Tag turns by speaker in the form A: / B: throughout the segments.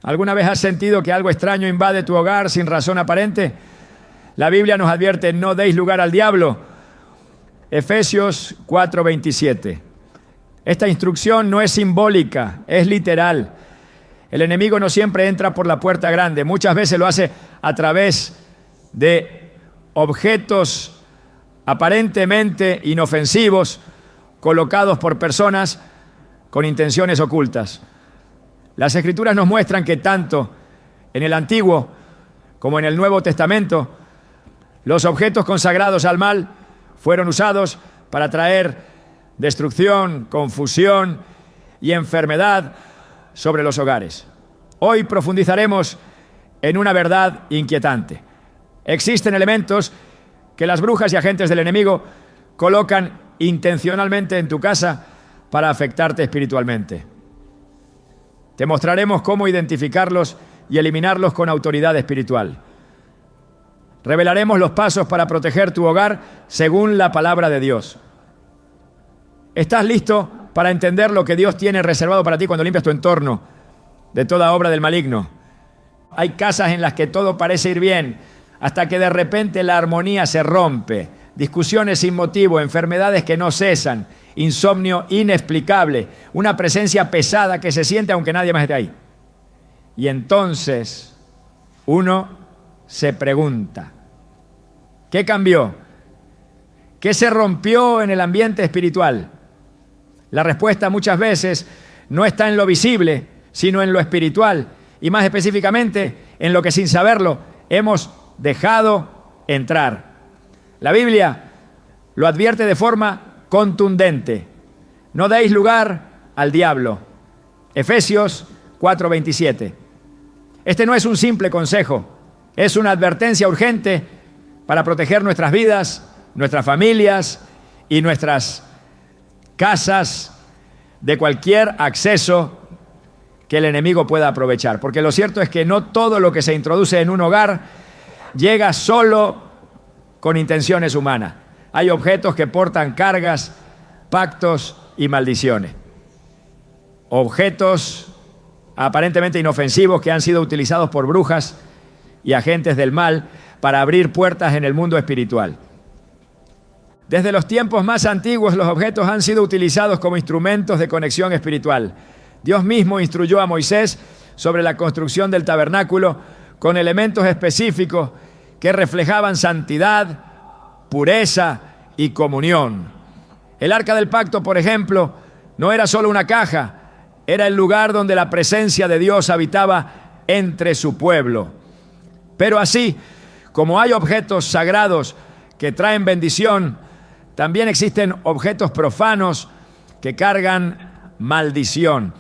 A: ¿Alguna vez has sentido que algo extraño invade tu hogar sin razón aparente? La Biblia nos advierte: no deis lugar al diablo. Efesios 4:27. Esta instrucción no es simbólica, es literal. El enemigo no siempre entra por la puerta grande, muchas veces lo hace a través de objetos aparentemente inofensivos colocados por personas con intenciones ocultas. Las Escrituras nos muestran que tanto en el Antiguo como en el Nuevo Testamento, los objetos consagrados al mal fueron usados para traer destrucción, confusión y enfermedad sobre los hogares. Hoy profundizaremos en una verdad inquietante. Existen elementos que las brujas y agentes del enemigo colocan intencionalmente en tu casa para afectarte espiritualmente. Te mostraremos cómo identificarlos y eliminarlos con autoridad espiritual. Revelaremos los pasos para proteger tu hogar según la palabra de Dios. ¿Estás listo para entender lo que Dios tiene reservado para ti cuando limpias tu entorno de toda obra del maligno? Hay casas en las que todo parece ir bien, hasta que de repente la armonía se rompe. Discusiones sin motivo, enfermedades que no cesan, insomnio inexplicable, una presencia pesada que se siente aunque nadie más esté ahí. Y entonces uno se pregunta: ¿qué cambió? ¿Qué se rompió en el ambiente espiritual? La respuesta muchas veces no está en lo visible, sino en lo espiritual, y más específicamente en lo que sin saberlo hemos dejado entrar. La Biblia lo advierte de forma contundente: no deis lugar al diablo. Efesios 4:27. Este no es un simple consejo, es una advertencia urgente para proteger nuestras vidas, nuestras familias y nuestras casas de cualquier acceso que el enemigo pueda aprovechar. Porque lo cierto es que no todo lo que se introduce en un hogar llega solo con intenciones humanas. Hay objetos que portan cargas, pactos y maldiciones. Objetos aparentemente inofensivos que han sido utilizados por brujas y agentes del mal para abrir puertas en el mundo espiritual. Desde los tiempos más antiguos, los objetos han sido utilizados como instrumentos de conexión espiritual. Dios mismo instruyó a Moisés sobre la construcción del tabernáculo con elementos específicos que reflejaban santidad, pureza y comunión. El arca del pacto, por ejemplo, no era solo una caja, era el lugar donde la presencia de Dios habitaba entre su pueblo. Pero así como hay objetos sagrados que traen bendición, también existen objetos profanos que cargan maldición.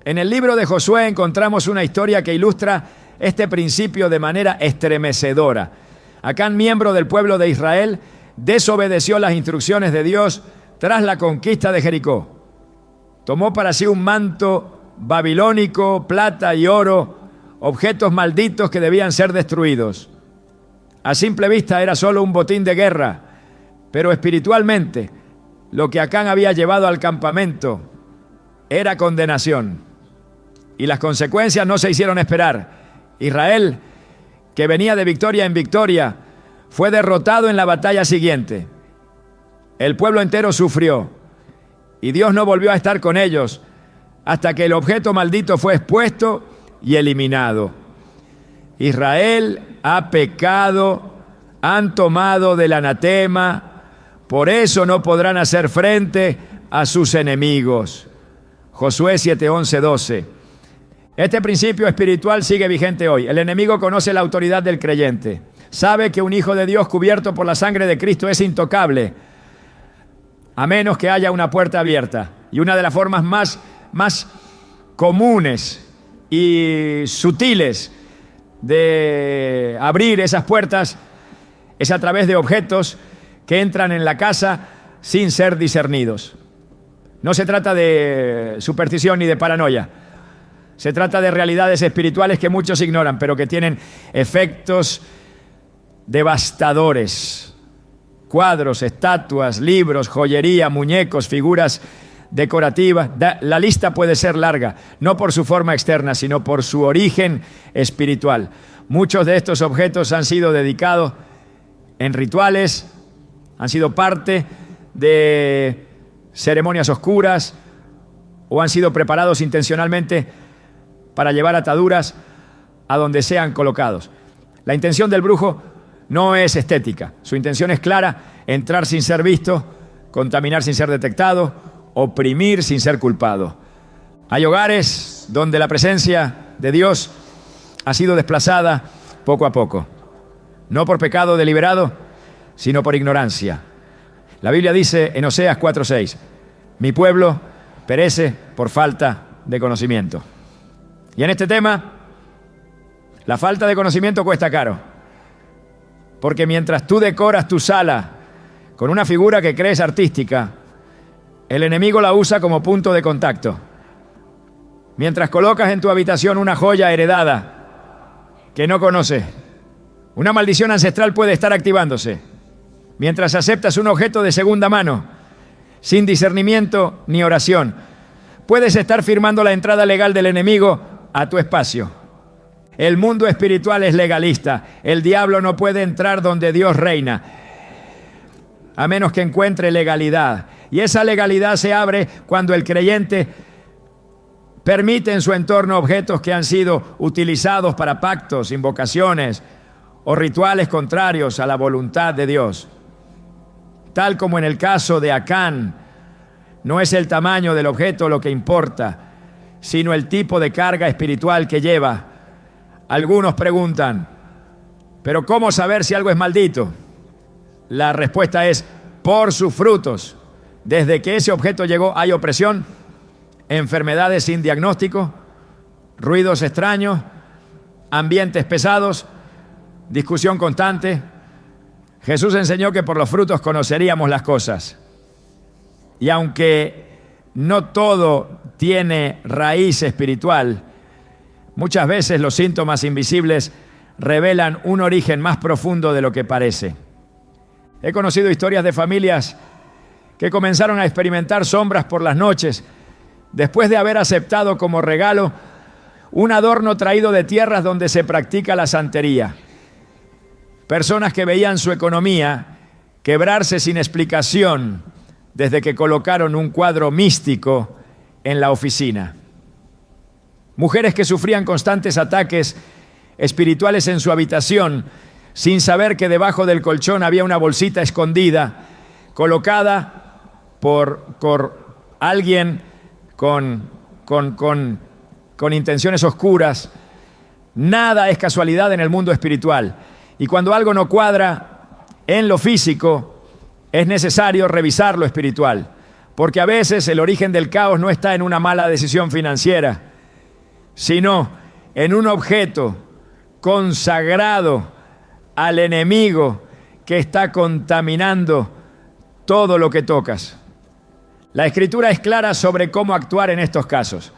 A: En el libro de Josué encontramos una historia que ilustra este principio de manera estremecedora. Acán, miembro del pueblo de Israel, desobedeció las instrucciones de Dios tras la conquista de Jericó. Tomó para sí un manto babilónico, plata y oro, objetos malditos que debían ser destruidos. A simple vista era solo un botín de guerra, pero espiritualmente lo que Acán había llevado al campamento era condenación. Y las consecuencias no se hicieron esperar. Israel, que venía de victoria en victoria, fue derrotado en la batalla siguiente. El pueblo entero sufrió y Dios no volvió a estar con ellos hasta que el objeto maldito fue expuesto y eliminado. Israel ha pecado, han tomado del anatema, por eso no podrán hacer frente a sus enemigos. Josué 7, 11, 12. Este principio espiritual sigue vigente hoy. El enemigo conoce la autoridad del creyente. Sabe que un hijo de Dios cubierto por la sangre de Cristo es intocable, a menos que haya una puerta abierta. Y una de las formas más comunes y sutiles de abrir esas puertas es a través de objetos que entran en la casa sin ser discernidos. No se trata de superstición ni de paranoia. Se trata de realidades espirituales que muchos ignoran, pero que tienen efectos devastadores. Cuadros, estatuas, libros, joyería, muñecos, figuras decorativas. La lista puede ser larga, no por su forma externa, sino por su origen espiritual. Muchos de estos objetos han sido dedicados en rituales, han sido parte de ceremonias oscuras o han sido preparados intencionalmente para llevar ataduras a donde sean colocados. La intención del brujo no es estética. Su intención es clara: entrar sin ser visto, contaminar sin ser detectado, oprimir sin ser culpado. Hay hogares donde la presencia de Dios ha sido desplazada poco a poco, no por pecado deliberado, sino por ignorancia. La Biblia dice en Oseas 4:6, mi pueblo perece por falta de conocimiento. Y en este tema, la falta de conocimiento cuesta caro, porque mientras tú decoras tu sala con una figura que crees artística, el enemigo la usa como punto de contacto. Mientras colocas en tu habitación una joya heredada que no conoces, una maldición ancestral puede estar activándose. Mientras aceptas un objeto de segunda mano, sin discernimiento ni oración, puedes estar firmando la entrada legal del enemigo a tu espacio. El mundo espiritual es legalista. El diablo no puede entrar donde Dios reina, a menos que encuentre legalidad. Y esa legalidad se abre cuando el creyente permite en su entorno objetos que han sido utilizados para pactos, invocaciones o rituales contrarios a la voluntad de Dios. Tal como en el caso de Acán, no es el tamaño del objeto lo que importa, sino el tipo de carga espiritual que lleva. Algunos preguntan, ¿pero cómo saber si algo es maldito? La respuesta es, por sus frutos. Desde que ese objeto llegó hay opresión, enfermedades sin diagnóstico, ruidos extraños, ambientes pesados, discusión constante. Jesús enseñó que por los frutos conoceríamos las cosas. Y aunque no todo tiene raíz espiritual, muchas veces los síntomas invisibles revelan un origen más profundo de lo que parece. He conocido historias de familias que comenzaron a experimentar sombras por las noches después de haber aceptado como regalo un adorno traído de tierras donde se practica la santería. Personas que veían su economía quebrarse sin explicación desde que colocaron un cuadro místico en la oficina. Mujeres que sufrían constantes ataques espirituales en su habitación sin saber que debajo del colchón había una bolsita escondida colocada por alguien con intenciones oscuras. Nada es casualidad en el mundo espiritual. Y cuando algo no cuadra en lo físico, es necesario revisar lo espiritual. Porque a veces el origen del caos no está en una mala decisión financiera, sino en un objeto consagrado al enemigo que está contaminando todo lo que tocas. La Escritura es clara sobre cómo actuar en estos casos.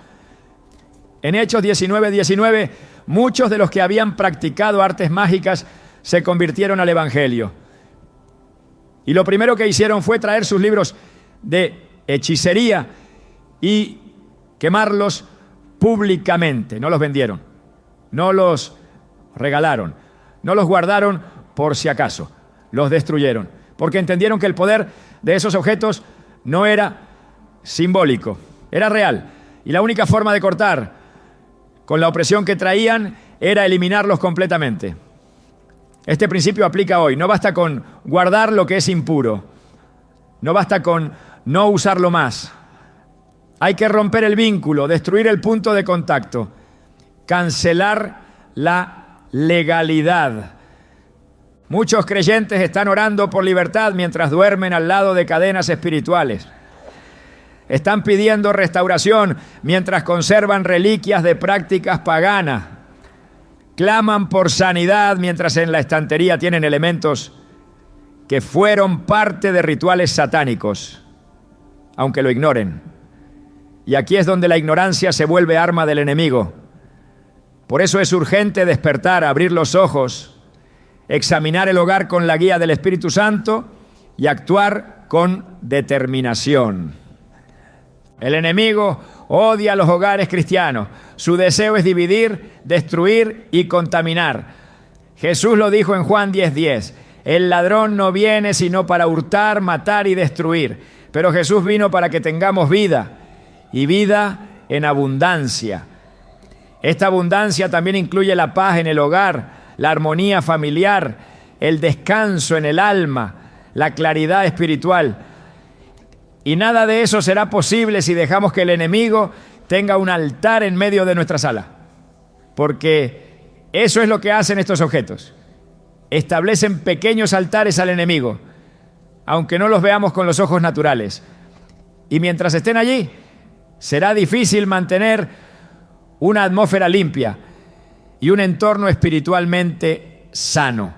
A: En Hechos 19:19, muchos de los que habían practicado artes mágicas se convirtieron al Evangelio. Y lo primero que hicieron fue traer sus libros de hechicería y quemarlos públicamente. No los vendieron, no los regalaron, no los guardaron por si acaso, los destruyeron, porque entendieron que el poder de esos objetos no era simbólico, era real. Y la única forma de cortar con la opresión que traían era eliminarlos completamente. Este principio aplica hoy. No basta con guardar lo que es impuro, no basta con no usarlo más. Hay que romper el vínculo, destruir el punto de contacto, cancelar la legalidad. Muchos creyentes están orando por libertad mientras duermen al lado de cadenas espirituales. Están pidiendo restauración mientras conservan reliquias de prácticas paganas. Claman por sanidad mientras en la estantería tienen elementos que fueron parte de rituales satánicos, aunque lo ignoren. Y aquí es donde la ignorancia se vuelve arma del enemigo. Por eso es urgente despertar, abrir los ojos, examinar el hogar con la guía del Espíritu Santo y actuar con determinación. El enemigo odia los hogares cristianos. Su deseo es dividir, destruir y contaminar. Jesús lo dijo en Juan 10:10. El ladrón no viene sino para hurtar, matar y destruir. Pero Jesús vino para que tengamos vida, y vida en abundancia. Esta abundancia también incluye la paz en el hogar, la armonía familiar, el descanso en el alma, la claridad espiritual. Y nada de eso será posible si dejamos que el enemigo tenga un altar en medio de nuestra sala. Porque eso es lo que hacen estos objetos. Establecen pequeños altares al enemigo, aunque no los veamos con los ojos naturales. Y mientras estén allí, será difícil mantener una atmósfera limpia y un entorno espiritualmente sano.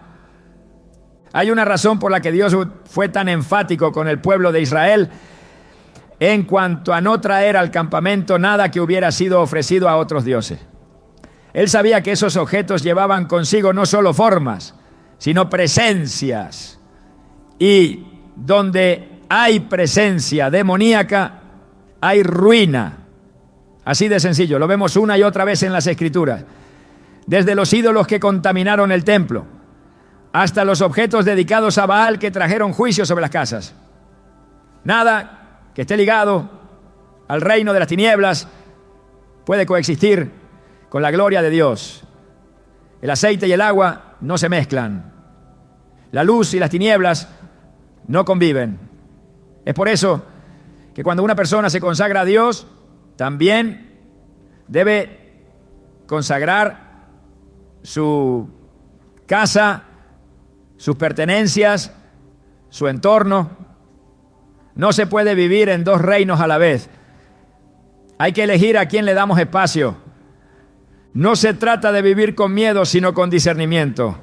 A: Hay una razón por la que Dios fue tan enfático con el pueblo de Israel en cuanto a no traer al campamento nada que hubiera sido ofrecido a otros dioses. Él sabía que esos objetos llevaban consigo no solo formas, sino presencias. Y donde hay presencia demoníaca, hay ruina. Así de sencillo, lo vemos una y otra vez en las Escrituras. Desde los ídolos que contaminaron el templo, hasta los objetos dedicados a Baal que trajeron juicio sobre las casas. Nada que esté ligado al reino de las tinieblas puede coexistir con la gloria de Dios. El aceite y el agua no se mezclan. La luz y las tinieblas no conviven. Es por eso que cuando una persona se consagra a Dios, también debe consagrar su casa, sus pertenencias, su entorno. No se puede vivir en dos reinos a la vez. Hay que elegir a quién le damos espacio. No se trata de vivir con miedo, sino con discernimiento.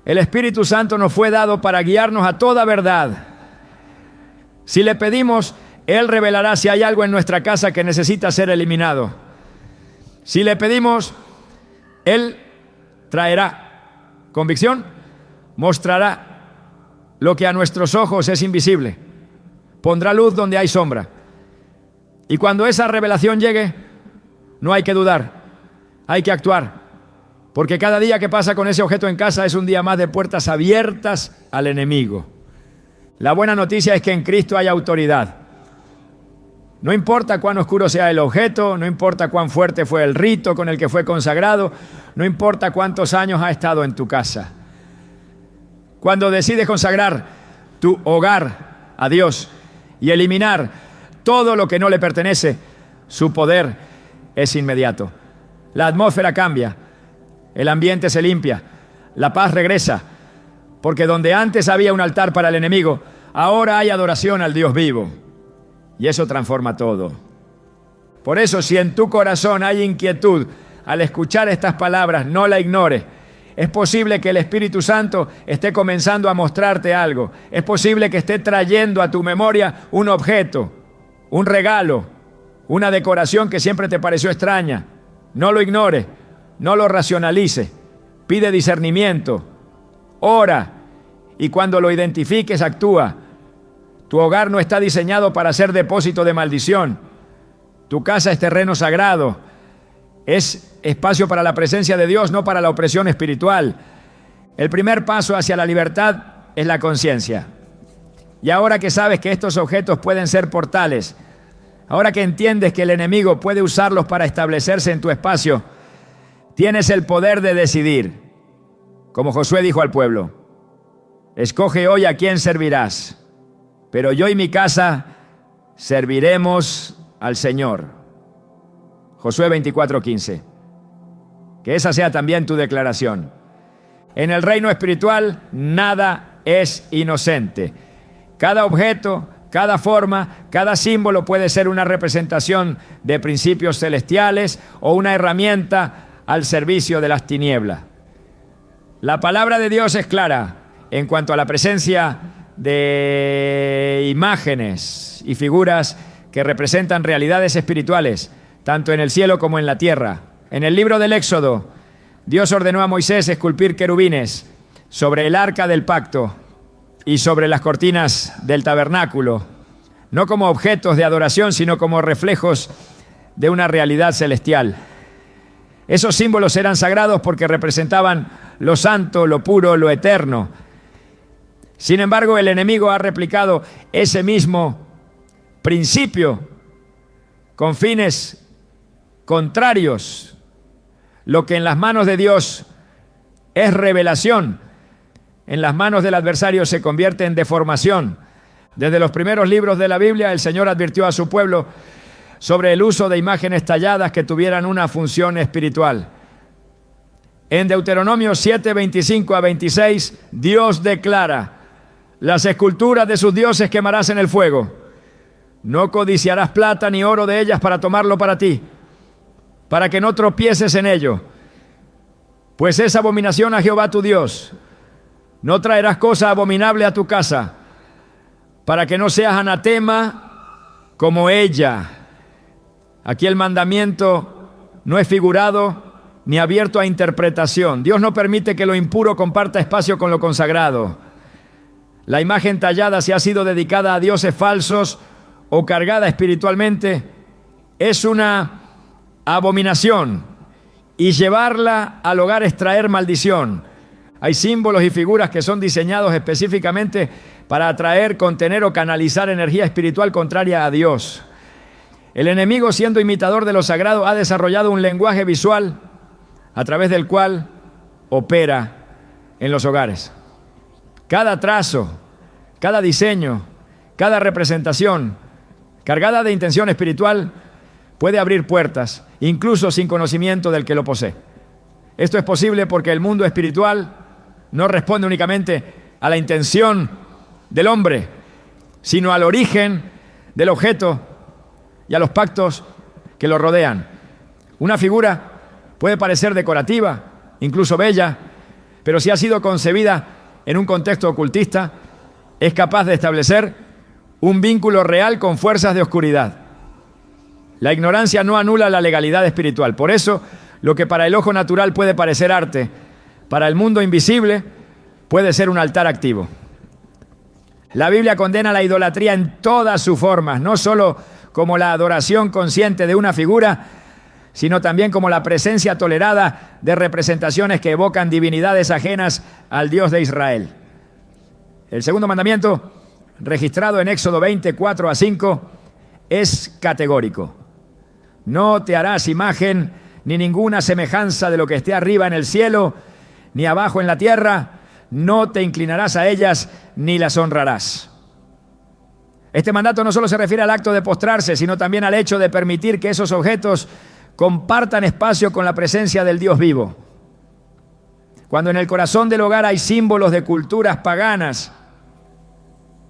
A: El Espíritu Santo nos fue dado para guiarnos a toda verdad. Si le pedimos, Él revelará si hay algo en nuestra casa que necesita ser eliminado. Si le pedimos, Él traerá convicción, mostrará lo que a nuestros ojos es invisible, pondrá luz donde hay sombra. Y cuando esa revelación llegue, no hay que dudar, hay que actuar, porque cada día que pasa con ese objeto en casa es un día más de puertas abiertas al enemigo. La buena noticia es que en Cristo hay autoridad. No importa cuán oscuro sea el objeto, no importa cuán fuerte fue el rito con el que fue consagrado, no importa cuántos años ha estado en tu casa. Cuando decides consagrar tu hogar a Dios y eliminar todo lo que no le pertenece, su poder es inmediato. La atmósfera cambia, el ambiente se limpia, la paz regresa, porque donde antes había un altar para el enemigo, ahora hay adoración al Dios vivo. Y eso transforma todo. Por eso, si en tu corazón hay inquietud al escuchar estas palabras, no la ignores. Es posible que el Espíritu Santo esté comenzando a mostrarte algo. Es posible que esté trayendo a tu memoria un objeto, un regalo, una decoración que siempre te pareció extraña. No lo ignores, no lo racionalices. Pide discernimiento, ora, y cuando lo identifiques, actúa. Tu hogar no está diseñado para ser depósito de maldición. Tu casa es terreno sagrado. Es espacio para la presencia de Dios, no para la opresión espiritual. El primer paso hacia la libertad es la conciencia. Y ahora que sabes que estos objetos pueden ser portales, ahora que entiendes que el enemigo puede usarlos para establecerse en tu espacio, tienes el poder de decidir. Como Josué dijo al pueblo: escoge hoy a quién servirás. Pero yo y mi casa serviremos al Señor. Josué 24:15. Que esa sea también tu declaración. En el reino espiritual nada es inocente. Cada objeto, cada forma, cada símbolo puede ser una representación de principios celestiales o una herramienta al servicio de las tinieblas. La palabra de Dios es clara en cuanto a la presencia de imágenes y figuras que representan realidades espirituales, tanto en el cielo como en la tierra. En el libro del Éxodo, Dios ordenó a Moisés esculpir querubines sobre el arca del pacto y sobre las cortinas del tabernáculo. no como objetos de adoración, sino como reflejos de una realidad celestial. Esos símbolos eran sagrados porque representaban lo santo, lo puro, lo eterno. Sin embargo, el enemigo ha replicado ese mismo principio con fines contrarios. Lo que en las manos de Dios es revelación, en las manos del adversario se convierte en deformación. Desde los primeros libros de la Biblia, el Señor advirtió a su pueblo sobre el uso de imágenes talladas que tuvieran una función espiritual. En Deuteronomio 7, 25 a 26, Dios declara: las esculturas de sus dioses quemarás en el fuego. No codiciarás plata ni oro de ellas para tomarlo para ti, para que no tropieces en ello, pues es abominación a Jehová tu Dios. No traerás cosa abominable a tu casa, para que no seas anatema como ella. Aquí el mandamiento no es figurado ni abierto a interpretación. Dios no permite que lo impuro comparta espacio con lo consagrado. La imagen tallada, si ha sido dedicada a dioses falsos o cargada espiritualmente, es una abominación, y llevarla al hogar es traer maldición. Hay símbolos y figuras que son diseñados específicamente para atraer, contener o canalizar energía espiritual contraria a Dios. El enemigo, siendo imitador de lo sagrado, ha desarrollado un lenguaje visual a través del cual opera en los hogares. Cada trazo, cada diseño, cada representación cargada de intención espiritual puede abrir puertas, incluso sin conocimiento del que lo posee. Esto es posible porque el mundo espiritual no responde únicamente a la intención del hombre, sino al origen del objeto y a los pactos que lo rodean. Una figura puede parecer decorativa, incluso bella, pero si ha sido concebida en un contexto ocultista, es capaz de establecer un vínculo real con fuerzas de oscuridad. La ignorancia no anula la legalidad espiritual. Por eso, lo que para el ojo natural puede parecer arte, para el mundo invisible puede ser un altar activo. La Biblia condena la idolatría en todas sus formas, no solo como la adoración consciente de una figura, sino también como la presencia tolerada de representaciones que evocan divinidades ajenas al Dios de Israel. El segundo mandamiento, registrado en Éxodo 20, 4 a 5, es categórico. No te harás imagen ni ninguna semejanza de lo que esté arriba en el cielo, ni abajo en la tierra. No te inclinarás a ellas, ni las honrarás. Este mandato no solo se refiere al acto de postrarse, sino también al hecho de permitir que esos objetos compartan espacio con la presencia del Dios vivo. Cuando en el corazón del hogar hay símbolos de culturas paganas,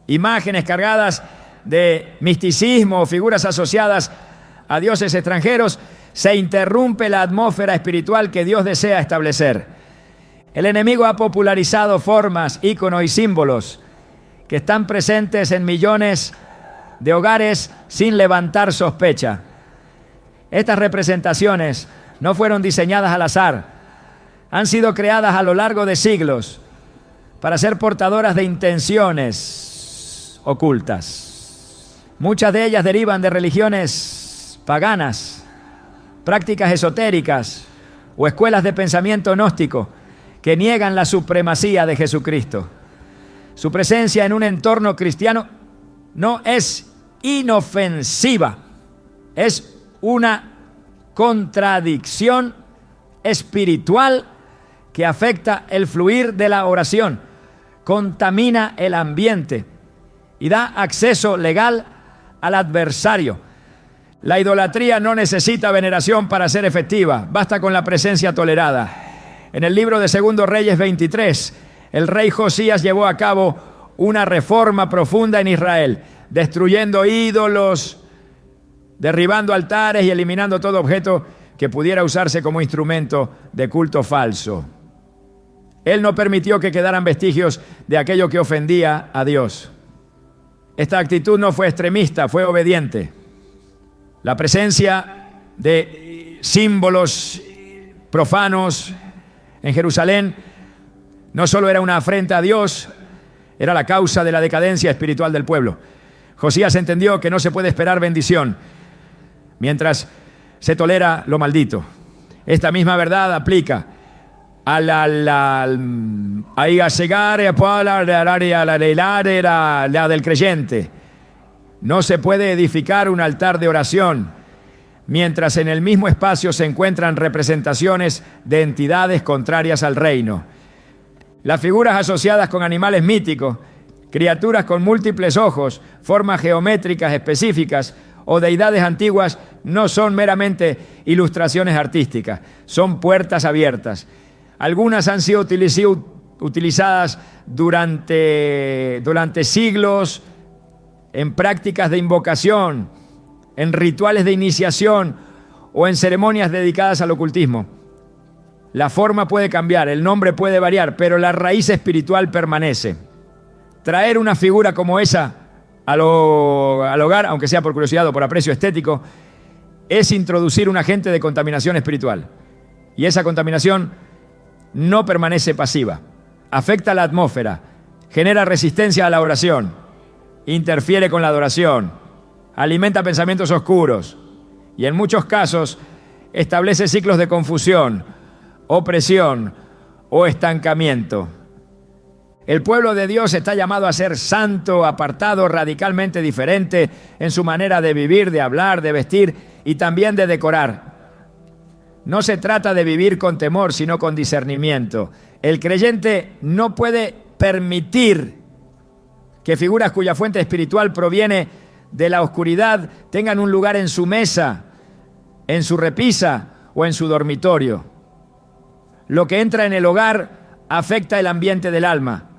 A: imágenes cargadas de misticismo o figuras asociadas a dioses extranjeros, se interrumpe la atmósfera espiritual que Dios desea establecer. El enemigo ha popularizado formas, íconos y símbolos que están presentes en millones de hogares sin levantar sospecha. Estas representaciones no fueron diseñadas al azar, han sido creadas a lo largo de siglos para ser portadoras de intenciones ocultas. Muchas de ellas derivan de religiones paganas, prácticas esotéricas o escuelas de pensamiento gnóstico que niegan la supremacía de Jesucristo. Su presencia en un entorno cristiano no es inofensiva, es una contradicción espiritual que afecta el fluir de la oración, contamina el ambiente y da acceso legal al adversario. La idolatría no necesita veneración para ser efectiva, basta con la presencia tolerada. En el libro de 2 Reyes 23, el rey Josías llevó a cabo una reforma profunda en Israel, destruyendo ídolos, derribando altares y eliminando todo objeto que pudiera usarse como instrumento de culto falso. Él no permitió que quedaran vestigios de aquello que ofendía a Dios. Esta actitud no fue extremista, fue obediente. La presencia de símbolos profanos en Jerusalén no solo era una afrenta a Dios, era la causa de la decadencia espiritual del pueblo. Josías entendió que no se puede esperar bendición mientras se tolera lo maldito. Esta misma verdad aplica a la del creyente. No se puede edificar un altar de oración mientras en el mismo espacio se encuentran representaciones de entidades contrarias al reino. Las figuras asociadas con animales míticos, criaturas con múltiples ojos, formas geométricas específicas o deidades antiguas no son meramente ilustraciones artísticas, son puertas abiertas. Algunas han sido utilizadas durante siglos en prácticas de invocación, en rituales de iniciación o en ceremonias dedicadas al ocultismo. La forma puede cambiar, el nombre puede variar, pero la raíz espiritual permanece. Traer una figura como esa al hogar, aunque sea por curiosidad o por aprecio estético, es introducir un agente de contaminación espiritual. Y esa contaminación no permanece pasiva. Afecta la atmósfera, genera resistencia a la oración, interfiere con la adoración, alimenta pensamientos oscuros y en muchos casos establece ciclos de confusión, opresión o estancamiento. El pueblo de Dios está llamado a ser santo, apartado, radicalmente diferente en su manera de vivir, de hablar, de vestir y también de decorar. No se trata de vivir con temor, sino con discernimiento. El creyente no puede permitir que figuras cuya fuente espiritual proviene de la oscuridad tengan un lugar en su mesa, en su repisa o en su dormitorio. Lo que entra en el hogar afecta el ambiente del alma.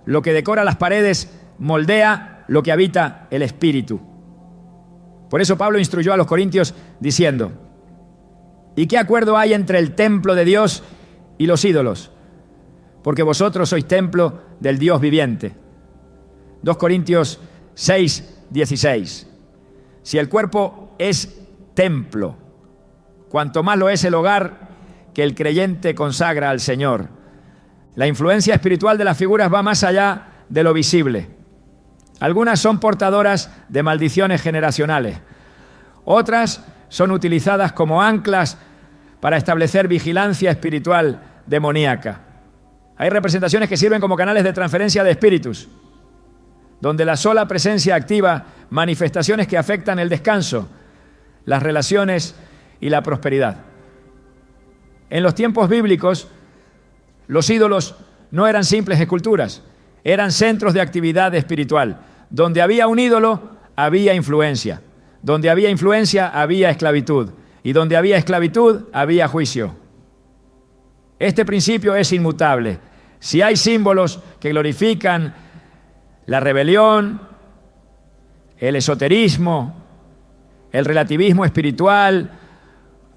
A: Lo que decora las paredes moldea lo que habita el espíritu. Por eso Pablo instruyó a los corintios diciendo: ¿y qué acuerdo hay entre el templo de Dios y los ídolos? Porque vosotros sois templo del Dios viviente. 2 Corintios 6:16. Si el cuerpo es templo, cuanto más lo es el hogar que el creyente consagra al Señor. La influencia espiritual de las figuras va más allá de lo visible. Algunas son portadoras de maldiciones generacionales. Otras son utilizadas como anclas para establecer vigilancia espiritual demoníaca. Hay representaciones que sirven como canales de transferencia de espíritus, donde la sola presencia activa manifestaciones que afectan el descanso, las relaciones y la prosperidad. En los tiempos bíblicos, los ídolos no eran simples esculturas, eran centros de actividad espiritual. Donde había un ídolo, había influencia. Donde había influencia, había esclavitud. Y donde había esclavitud, había juicio. Este principio es inmutable. Si hay símbolos que glorifican la rebelión, el esoterismo, el relativismo espiritual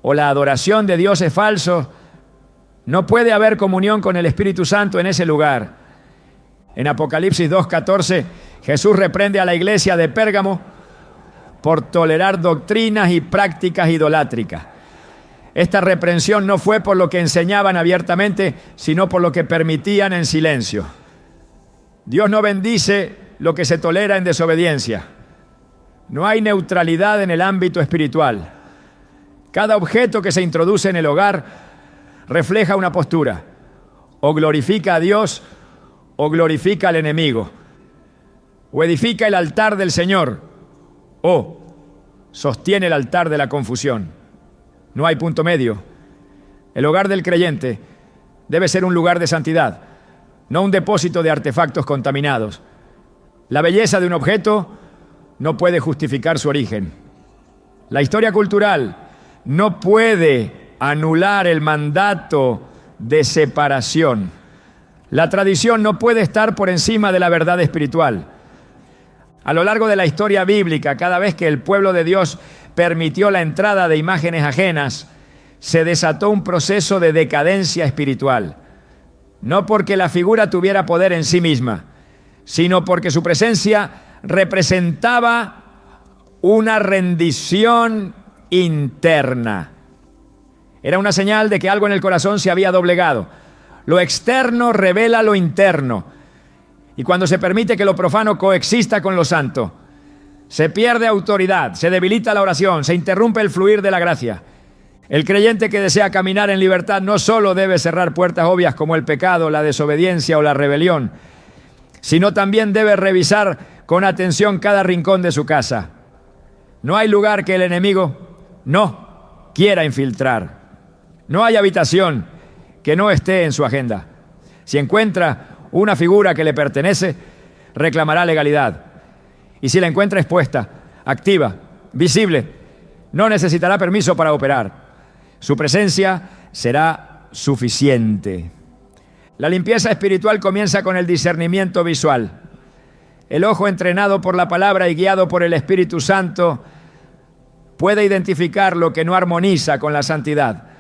A: o la adoración de dioses falsos, no puede haber comunión con el Espíritu Santo en ese lugar. En Apocalipsis 2:14, Jesús reprende a la iglesia de Pérgamo por tolerar doctrinas y prácticas idolátricas. Esta reprensión no fue por lo que enseñaban abiertamente, sino por lo que permitían en silencio. Dios no bendice lo que se tolera en desobediencia. No hay neutralidad en el ámbito espiritual. Cada objeto que se introduce en el hogar refleja una postura. O glorifica a Dios o glorifica al enemigo. O edifica el altar del Señor o sostiene el altar de la confusión. No hay punto medio. El hogar del creyente debe ser un lugar de santidad, no un depósito de artefactos contaminados. La belleza de un objeto no puede justificar su origen. La historia cultural no puede anular el mandato de separación. La tradición no puede estar por encima de la verdad espiritual. A lo largo de la historia bíblica, cada vez que el pueblo de Dios permitió la entrada de imágenes ajenas, se desató un proceso de decadencia espiritual. No porque la figura tuviera poder en sí misma, sino porque su presencia representaba una rendición interna. Era una señal de que algo en el corazón se había doblegado. Lo externo revela lo interno. Y cuando se permite que lo profano coexista con lo santo, Se pierde autoridad, se debilita la oración, se interrumpe el fluir de la gracia. El creyente que desea caminar en libertad no solo debe cerrar puertas obvias como el pecado, la desobediencia o la rebelión, sino también debe revisar con atención cada rincón de su casa. No hay lugar que el enemigo no quiera infiltrar. No hay habitación que no esté en su agenda. Si encuentra una figura que le pertenece, reclamará legalidad. Y si la encuentra expuesta, activa, visible, no necesitará permiso para operar. Su presencia será suficiente. La limpieza espiritual comienza con el discernimiento visual. El ojo entrenado por la palabra y guiado por el Espíritu Santo puede identificar lo que no armoniza con la santidad.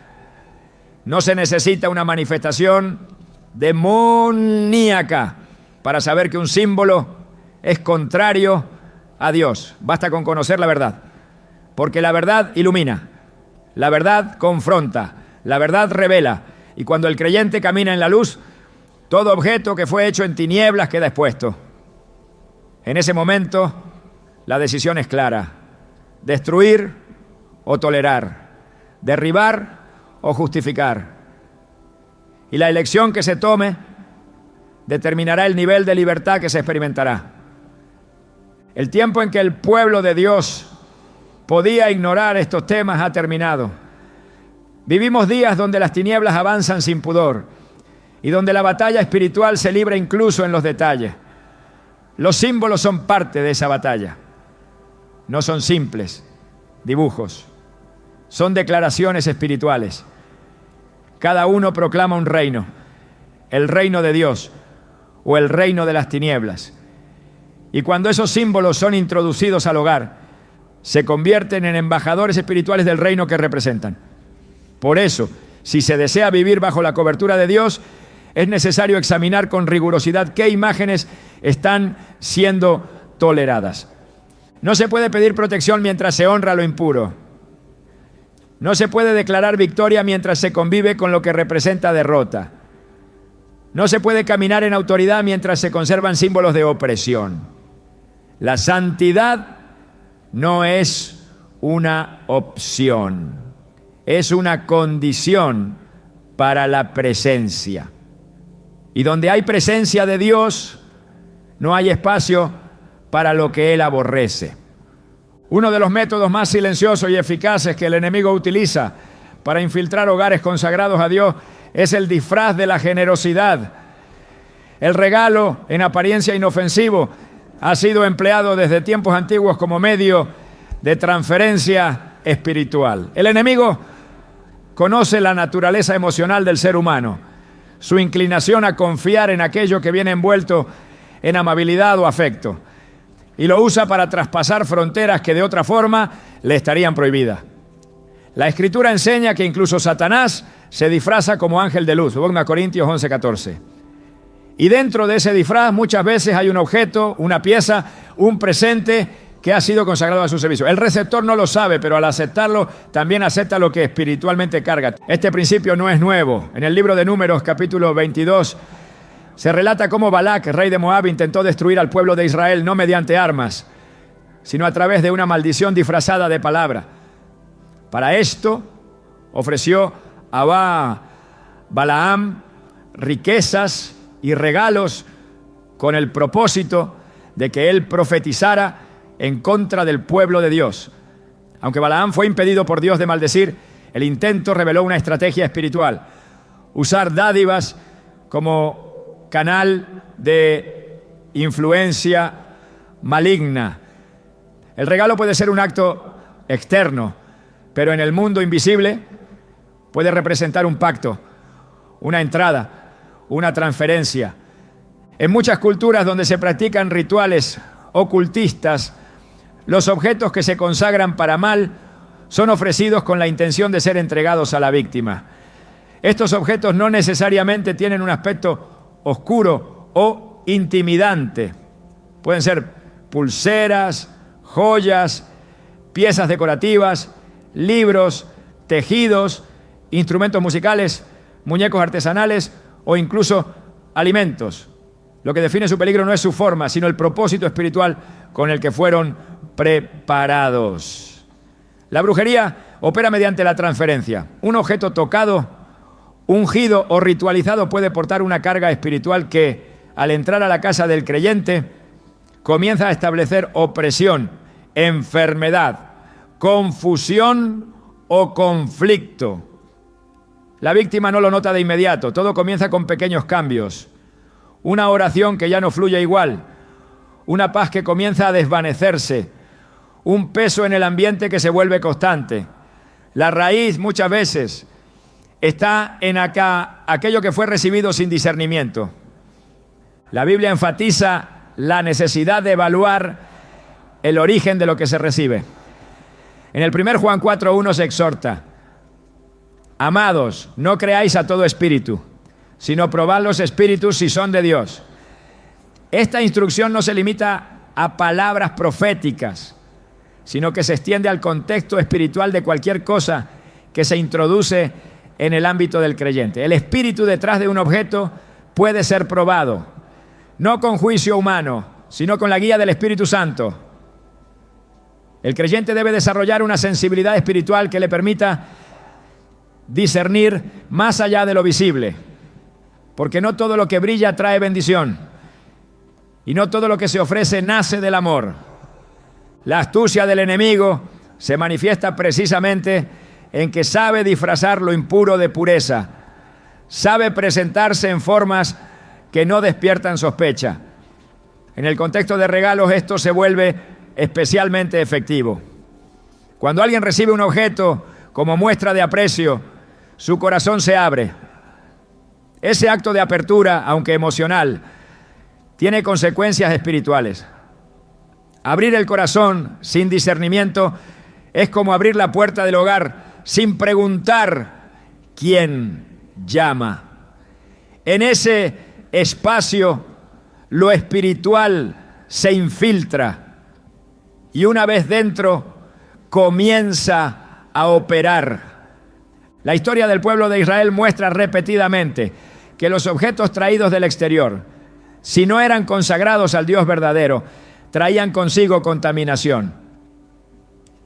A: No se necesita una manifestación demoníaca para saber que un símbolo es contrario a Dios. Basta con conocer la verdad, porque la verdad ilumina, la verdad confronta, la verdad revela, y cuando el creyente camina en la luz, todo objeto que fue hecho en tinieblas queda expuesto. En ese momento, la decisión es clara: destruir o tolerar, derribar o justificar. Y la elección que se tome determinará el nivel de libertad que se experimentará. El tiempo en que el pueblo de Dios podía ignorar estos temas ha terminado. Vivimos días donde las tinieblas avanzan sin pudor y donde la batalla espiritual se libra incluso en los detalles. Los símbolos son parte de esa batalla. No son simples dibujos, son declaraciones espirituales. Cada uno proclama un reino, el reino de Dios o el reino de las tinieblas. Y cuando esos símbolos son introducidos al hogar, se convierten en embajadores espirituales del reino que representan. Por eso, si se desea vivir bajo la cobertura de Dios, es necesario examinar con rigurosidad qué imágenes están siendo toleradas. No se puede pedir protección mientras se honra lo impuro. No se puede declarar victoria mientras se convive con lo que representa derrota. No se puede caminar en autoridad mientras se conservan símbolos de opresión. La santidad no es una opción, es una condición para la presencia. Y donde hay presencia de Dios, no hay espacio para lo que Él aborrece. Uno de los métodos más silenciosos y eficaces que el enemigo utiliza para infiltrar hogares consagrados a Dios es el disfraz de la generosidad. El regalo, en apariencia inofensivo, ha sido empleado desde tiempos antiguos como medio de transferencia espiritual. El enemigo conoce la naturaleza emocional del ser humano, su inclinación a confiar en aquello que viene envuelto en amabilidad o afecto, y lo usa para traspasar fronteras que de otra forma le estarían prohibidas. La Escritura enseña que incluso Satanás se disfraza como ángel de luz, 2 Corintios 11:14. Y dentro de ese disfraz muchas veces hay un objeto, una pieza, un presente que ha sido consagrado a su servicio. El receptor no lo sabe, pero al aceptarlo también acepta lo que espiritualmente carga. Este principio no es nuevo. En el libro de Números, capítulo 22, se relata cómo Balac, rey de Moab, intentó destruir al pueblo de Israel no mediante armas, sino a través de una maldición disfrazada de palabra. Para esto ofreció a Balaam riquezas y regalos con el propósito de que él profetizara en contra del pueblo de Dios. Aunque Balaam fue impedido por Dios de maldecir, el intento reveló una estrategia espiritual: usar dádivas como canal de influencia maligna. El regalo puede ser un acto externo, pero en el mundo invisible puede representar un pacto, una entrada, una transferencia. En muchas culturas donde se practican rituales ocultistas, los objetos que se consagran para mal son ofrecidos con la intención de ser entregados a la víctima. Estos objetos no necesariamente tienen un aspecto oscuro o intimidante. Pueden ser pulseras, joyas, piezas decorativas, libros, tejidos, instrumentos musicales, muñecos artesanales o incluso alimentos. Lo que define su peligro no es su forma, sino el propósito espiritual con el que fueron preparados. La brujería opera mediante la transferencia. Un objeto tocado, ungido o ritualizado puede portar una carga espiritual que, al entrar a la casa del creyente, comienza a establecer opresión, enfermedad, confusión o conflicto. La víctima no lo nota de inmediato, todo comienza con pequeños cambios. Una oración que ya no fluye igual, una paz que comienza a desvanecerse, un peso en el ambiente que se vuelve constante. La raíz muchas veces está en aquello que fue recibido sin discernimiento. La Biblia enfatiza la necesidad de evaluar el origen de lo que se recibe. En el 1 Juan 4:1 se exhorta: amados, no creáis a todo espíritu, sino probad los espíritus si son de Dios. Esta instrucción no se limita a palabras proféticas, sino que se extiende al contexto espiritual de cualquier cosa que se introduce en el ámbito del creyente. El espíritu detrás de un objeto puede ser probado, no con juicio humano, sino con la guía del Espíritu Santo. El creyente debe desarrollar una sensibilidad espiritual que le permita discernir más allá de lo visible, porque no todo lo que brilla trae bendición y no todo lo que se ofrece nace del amor. La astucia del enemigo se manifiesta precisamente en que sabe disfrazar lo impuro de pureza, sabe presentarse en formas que no despiertan sospecha. En el contexto de regalos esto se vuelve especialmente efectivo. Cuando alguien recibe un objeto como muestra de aprecio, su corazón se abre. Ese acto de apertura, aunque emocional, tiene consecuencias espirituales. Abrir el corazón sin discernimiento es como abrir la puerta del hogar sin preguntar quién llama. En ese espacio, lo espiritual se infiltra y una vez dentro comienza a operar. La historia del pueblo de Israel muestra repetidamente que los objetos traídos del exterior, si no eran consagrados al Dios verdadero, traían consigo contaminación.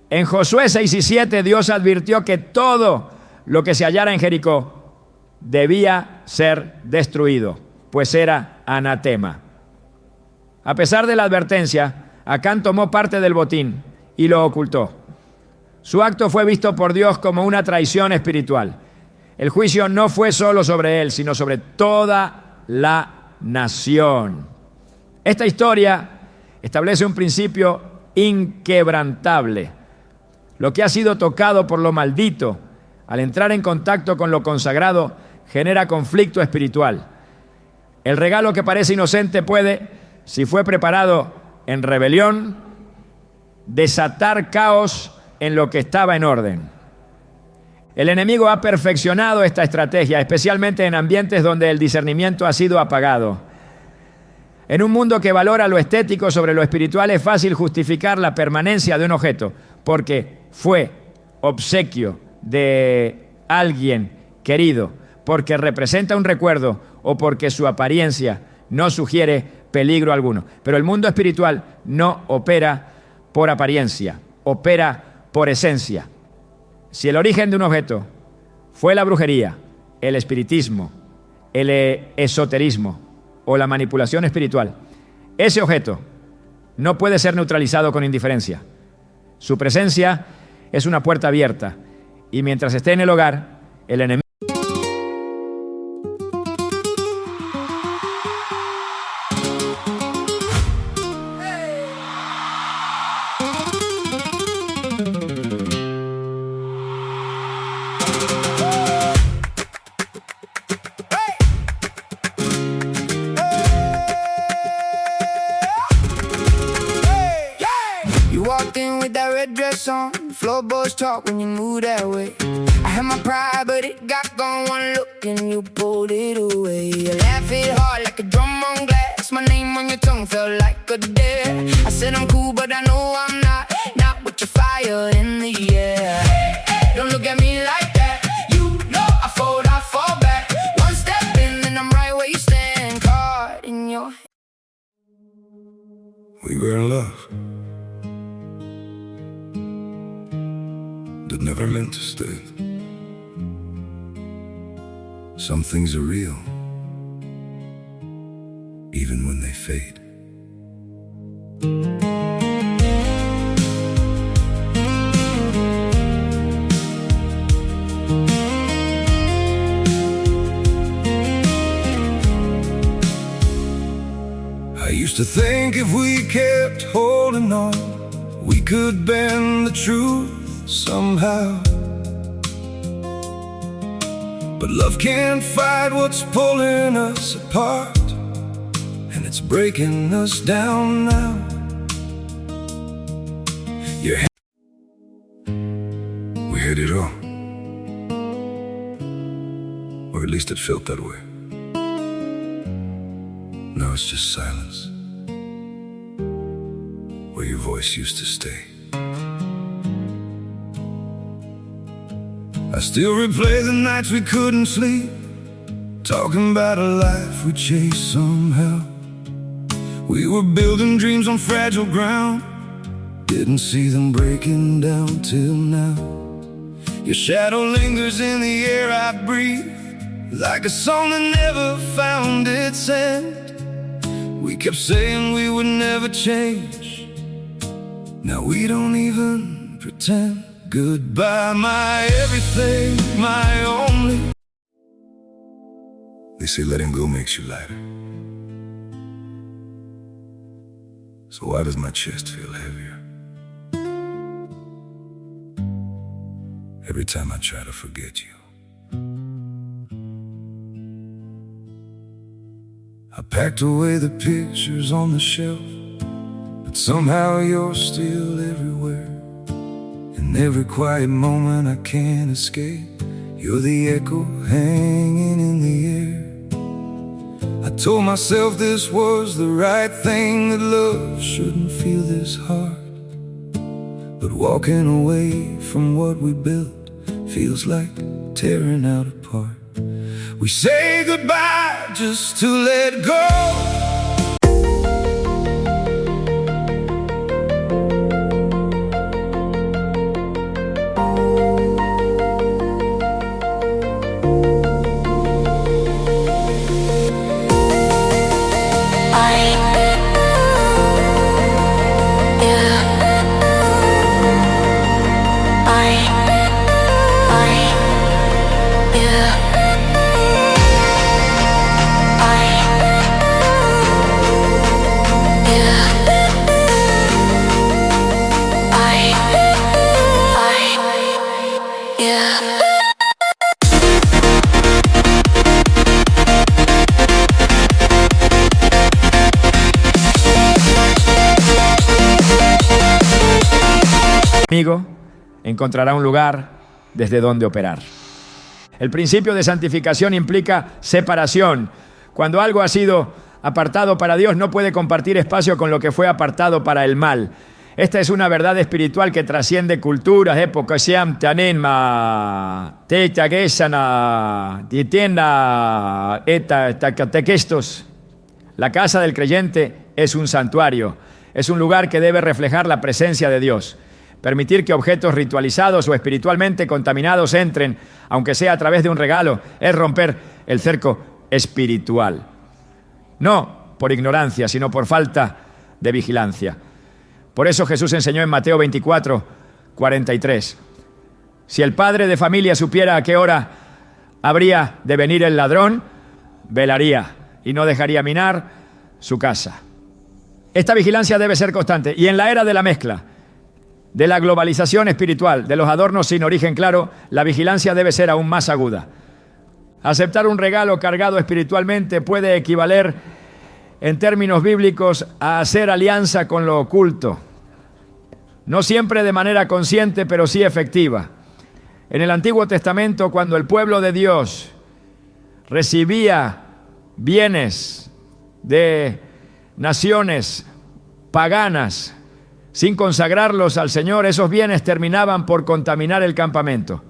A: En Josué 6:7 Dios advirtió que todo lo que se hallara en Jericó debía ser destruido, pues era anatema. A pesar de la advertencia, Acán tomó parte del botín y lo ocultó. Su acto fue visto por Dios como una traición espiritual. El juicio no fue solo sobre él, sino sobre toda la nación. Esta historia establece un principio inquebrantable. Lo que ha sido tocado por lo maldito, al entrar en contacto con lo consagrado, genera conflicto espiritual. El regalo que parece inocente puede, si fue preparado en rebelión, desatar caos en lo que estaba en orden. El enemigo ha perfeccionado esta estrategia, especialmente en ambientes donde el discernimiento ha sido apagado. En un mundo que valora lo estético sobre lo espiritual, es fácil justificar la permanencia de un objeto porque fue obsequio de alguien querido, porque representa un recuerdo o porque su apariencia no sugiere peligro alguno. Pero el mundo espiritual no opera por apariencia, opera por esencia. Si el origen de un objeto fue la brujería, el espiritismo, el esoterismo o la manipulación espiritual, ese objeto no puede ser neutralizado con indiferencia. Su presencia es una puerta abierta y mientras esté en el hogar, el enemigo.
B: On floorboards talk when you move that way. I had my pride, but it got gone one look and you pulled it away. You laugh it hard like a drum on glass. My name on your tongue felt like a dare. I said I'm cool, but I know I'm not with your fire in the air. Don't look at me like that. You know I fall back. One step in and I'm right where you stand, caught in your hand.
C: We were in love.
B: Some things are real, even when they fade. I used to think if we kept holding on, we could bend the truth somehow. But love can't fight what's pulling us apart, and it's breaking us down now. We had it all, or at least it felt that way. Now it's just silence, where your voice used to stay. I still replay the nights we couldn't sleep, talking about a life we chased somehow. We were building dreams on fragile ground, didn't see them breaking down till now. Your shadow lingers in the air I breathe, like a song that never found its end. We kept saying we would never change, now we don't even pretend. Goodbye, my everything, my only. They say letting go makes you lighter. So why does my chest feel heavier every time I try to forget you? I packed away the pictures on the shelf, but somehow you're still everywhere. In every quiet moment I can't escape, you're the echo hanging in the air. I told myself this was the right thing, that love shouldn't feel this hard. But walking away from what we built feels like tearing out apart. We say goodbye just to let go.
A: Amigo, encontrará un lugar desde donde operar. El principio de santificación implica separación. Cuando algo ha sido apartado para Dios, no puede compartir espacio con lo que fue apartado para el mal. Esta es una verdad espiritual que trasciende culturas, épocas, La casa del creyente es un santuario, es un lugar que debe reflejar la presencia de Dios. Permitir que objetos ritualizados o espiritualmente contaminados entren, aunque sea a través de un regalo, es romper el cerco espiritual. No por ignorancia, sino por falta de vigilancia. Por eso Jesús enseñó en Mateo 24, 43. Si el padre de familia supiera a qué hora habría de venir el ladrón, velaría y no dejaría minar su casa. Esta vigilancia debe ser constante. Y en la era de la mezcla, de la globalización espiritual, de los adornos sin origen claro, la vigilancia debe ser aún más aguda. Aceptar un regalo cargado espiritualmente puede equivaler, en términos bíblicos, a hacer alianza con lo oculto. No siempre de manera consciente, pero sí efectiva. En el Antiguo Testamento, cuando el pueblo de Dios recibía bienes de naciones paganas, sin consagrarlos al Señor, esos bienes terminaban por contaminar el campamento.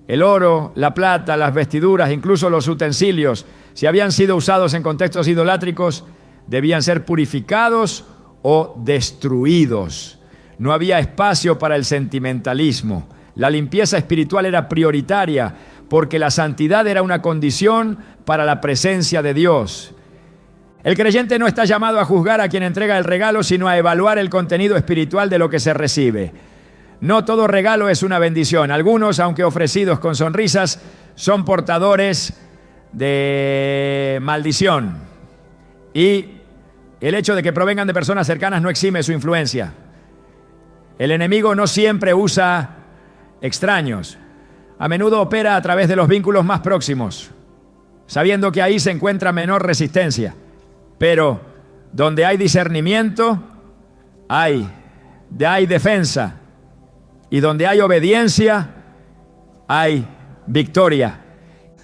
A: El oro, la plata, las vestiduras, incluso los utensilios, si habían sido usados en contextos idolátricos, debían ser purificados o destruidos. No había espacio para el sentimentalismo. La limpieza espiritual era prioritaria, porque la santidad era una condición para la presencia de Dios. El creyente no está llamado a juzgar a quien entrega el regalo, sino a evaluar el contenido espiritual de lo que se recibe. No todo regalo es una bendición. Algunos, aunque ofrecidos con sonrisas, son portadores de maldición. Y el hecho de que provengan de personas cercanas no exime su influencia. El enemigo no siempre usa extraños. A menudo opera a través de los vínculos más próximos, sabiendo que ahí se encuentra menor resistencia. Pero donde hay discernimiento, hay defensa. Y donde hay obediencia, hay victoria.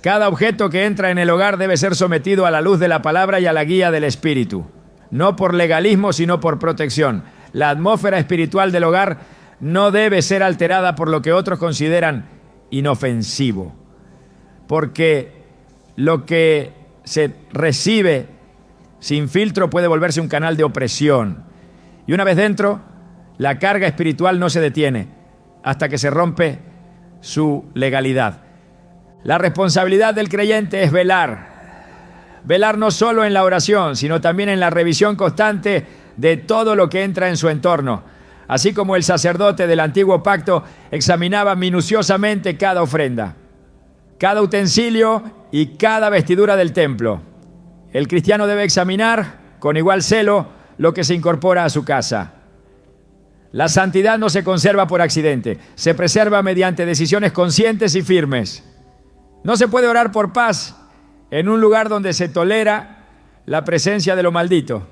A: Cada objeto que entra en el hogar debe ser sometido a la luz de la palabra y a la guía del Espíritu. No por legalismo, sino por protección. La atmósfera espiritual del hogar no debe ser alterada por lo que otros consideran inofensivo. Porque lo que se recibe sin filtro puede volverse un canal de opresión. Y una vez dentro, la carga espiritual no se detiene hasta que se rompe su legalidad. La responsabilidad del creyente es velar. Velar no solo en la oración, sino también en la revisión constante de todo lo que entra en su entorno. Así como el sacerdote del antiguo pacto examinaba minuciosamente cada ofrenda, cada utensilio y cada vestidura del templo. El cristiano debe examinar con igual celo lo que se incorpora a su casa. La santidad no se conserva por accidente, se preserva mediante decisiones conscientes y firmes. No se puede orar por paz en un lugar donde se tolera la presencia de lo maldito.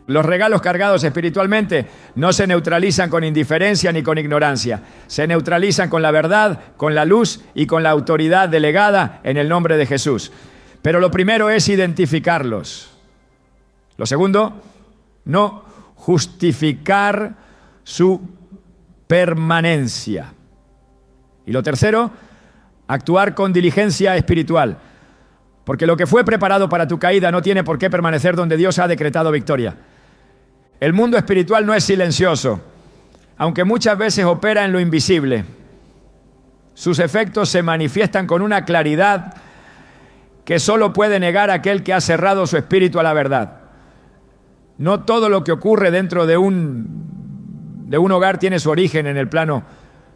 A: Los regalos cargados espiritualmente no se neutralizan con indiferencia ni con ignorancia. Se neutralizan con la verdad, con la luz y con la autoridad delegada en el nombre de Jesús. Pero lo primero es identificarlos. Lo segundo, no justificar su permanencia. Y lo tercero, actuar con diligencia espiritual. Porque lo que fue preparado para tu caída no tiene por qué permanecer donde Dios ha decretado victoria. El mundo espiritual no es silencioso, aunque muchas veces opera en lo invisible. Sus efectos se manifiestan con una claridad que solo puede negar aquel que ha cerrado su espíritu a la verdad. No todo lo que ocurre dentro de un hogar tiene su origen en el plano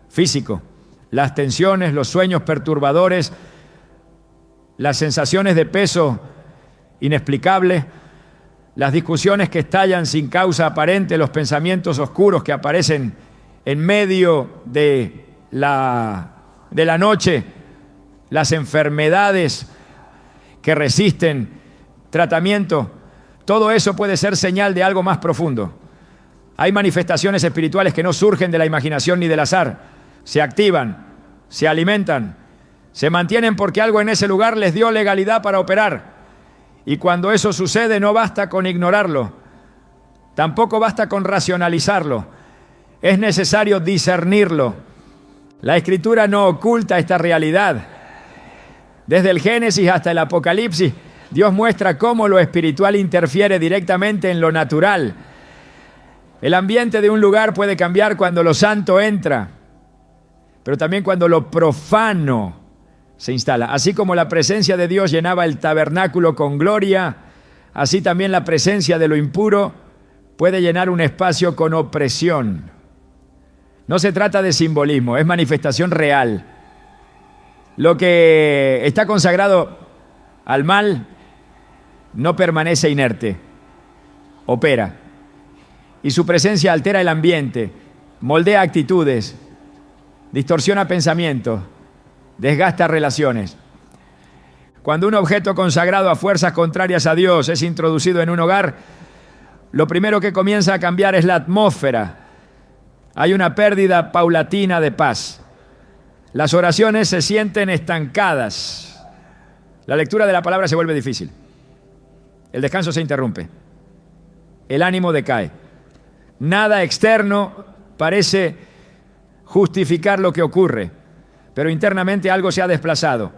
A: físico. Las tensiones, los sueños perturbadores, las sensaciones de peso inexplicable, las discusiones que estallan sin causa aparente, los pensamientos oscuros que aparecen en medio de la noche, las enfermedades que resisten tratamiento, todo eso puede ser señal de algo más profundo. Hay manifestaciones espirituales que no surgen de la imaginación ni del azar, se activan, se alimentan, se mantienen porque algo en ese lugar les dio legalidad para operar. Y cuando eso sucede no basta con ignorarlo, tampoco basta con racionalizarlo, es necesario discernirlo. La Escritura no oculta esta realidad. Desde el Génesis hasta el Apocalipsis, Dios muestra cómo lo espiritual interfiere directamente en lo natural. El ambiente de un lugar puede cambiar cuando lo santo entra, pero también cuando lo profano se instala. Así como la presencia de Dios llenaba el tabernáculo con gloria, así también la presencia de lo impuro puede llenar un espacio con opresión. No se trata de simbolismo, es manifestación real. Lo que está consagrado al mal no permanece inerte, opera. Y su presencia altera el ambiente, moldea actitudes, distorsiona pensamientos, desgasta relaciones. Cuando un objeto consagrado a fuerzas contrarias a Dios es introducido en un hogar, lo primero que comienza a cambiar es la atmósfera. Hay una pérdida paulatina de paz. Las oraciones se sienten estancadas. La lectura de la palabra se vuelve difícil. El descanso se interrumpe. El ánimo decae. Nada externo parece justificar lo que ocurre, pero internamente algo se ha desplazado.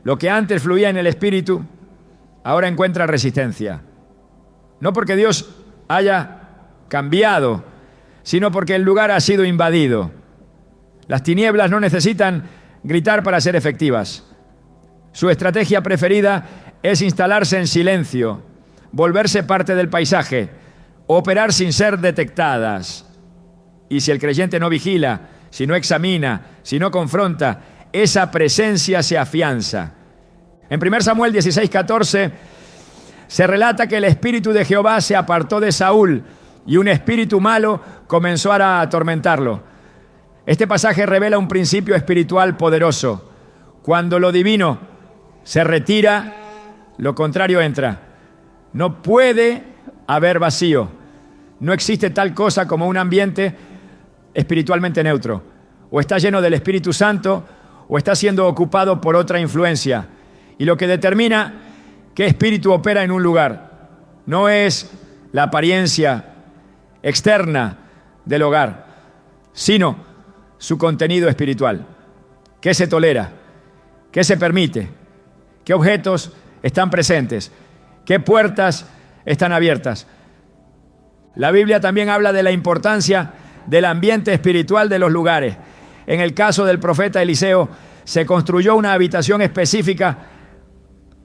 A: Lo que antes fluía en el espíritu, ahora encuentra resistencia. No porque Dios haya cambiado, sino porque el lugar ha sido invadido. Las tinieblas no necesitan gritar para ser efectivas. Su estrategia preferida es instalarse en silencio, volverse parte del paisaje, operar sin ser detectadas. Y si el creyente no vigila, si no examina, si no confronta, esa presencia se afianza. En 1 Samuel 16:14 se relata que el espíritu de Jehová se apartó de Saúl y un espíritu malo comenzó a atormentarlo. Este pasaje revela un principio espiritual poderoso. Cuando lo divino se retira, lo contrario entra. No puede haber vacío. No existe tal cosa como un ambiente espiritualmente neutro. O está lleno del Espíritu Santo o está siendo ocupado por otra influencia. Y lo que determina qué espíritu opera en un lugar no es la apariencia externa del hogar, sino su contenido espiritual. ¿Qué se tolera? ¿Qué se permite? ¿Qué objetos están presentes? ¿Qué puertas están abiertas? La Biblia también habla de la importancia del ambiente espiritual de los lugares. En el caso del profeta Eliseo, se construyó una habitación específica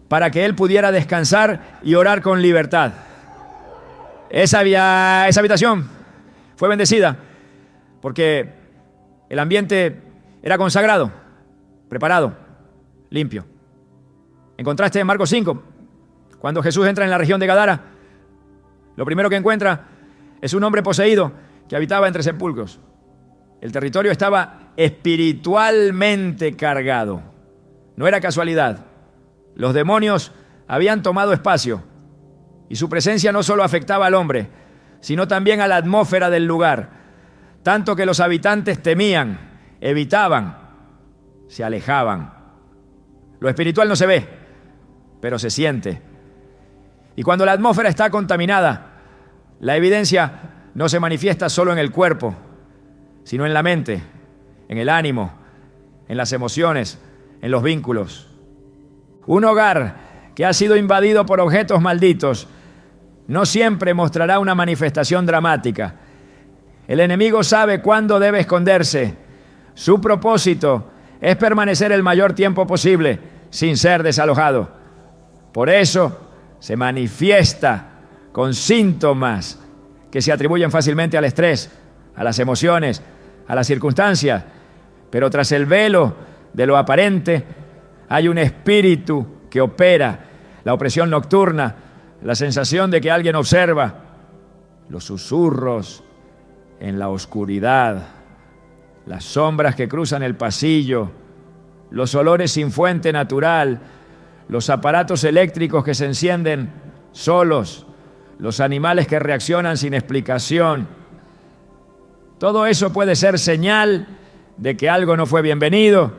A: para que él pudiera descansar y orar con libertad. Esa habitación fue bendecida porque el ambiente era consagrado, preparado, limpio. En contraste, en Marcos 5, cuando Jesús entra en la región de Gadara, lo primero que encuentra es un hombre poseído que habitaba entre sepulcros. El territorio estaba espiritualmente cargado. No era casualidad. Los demonios habían tomado espacio y su presencia no solo afectaba al hombre, sino también a la atmósfera del lugar, tanto que los habitantes temían, evitaban, se alejaban. Lo espiritual no se ve, pero se siente. Y cuando la atmósfera está contaminada, la evidencia no se manifiesta solo en el cuerpo, sino en la mente, en el ánimo, en las emociones, en los vínculos. Un hogar que ha sido invadido por objetos malditos no siempre mostrará una manifestación dramática. El enemigo sabe cuándo debe esconderse. Su propósito es permanecer el mayor tiempo posible sin ser desalojado. Por eso se manifiesta con síntomas que se atribuyen fácilmente al estrés, a las emociones, a las circunstancias. Pero tras el velo de lo aparente hay un espíritu que opera, la opresión nocturna, la sensación de que alguien observa, los susurros en la oscuridad, las sombras que cruzan el pasillo, los olores sin fuente natural, los aparatos eléctricos que se encienden solos, los animales que reaccionan sin explicación. Todo eso puede ser señal de que algo no fue bienvenido,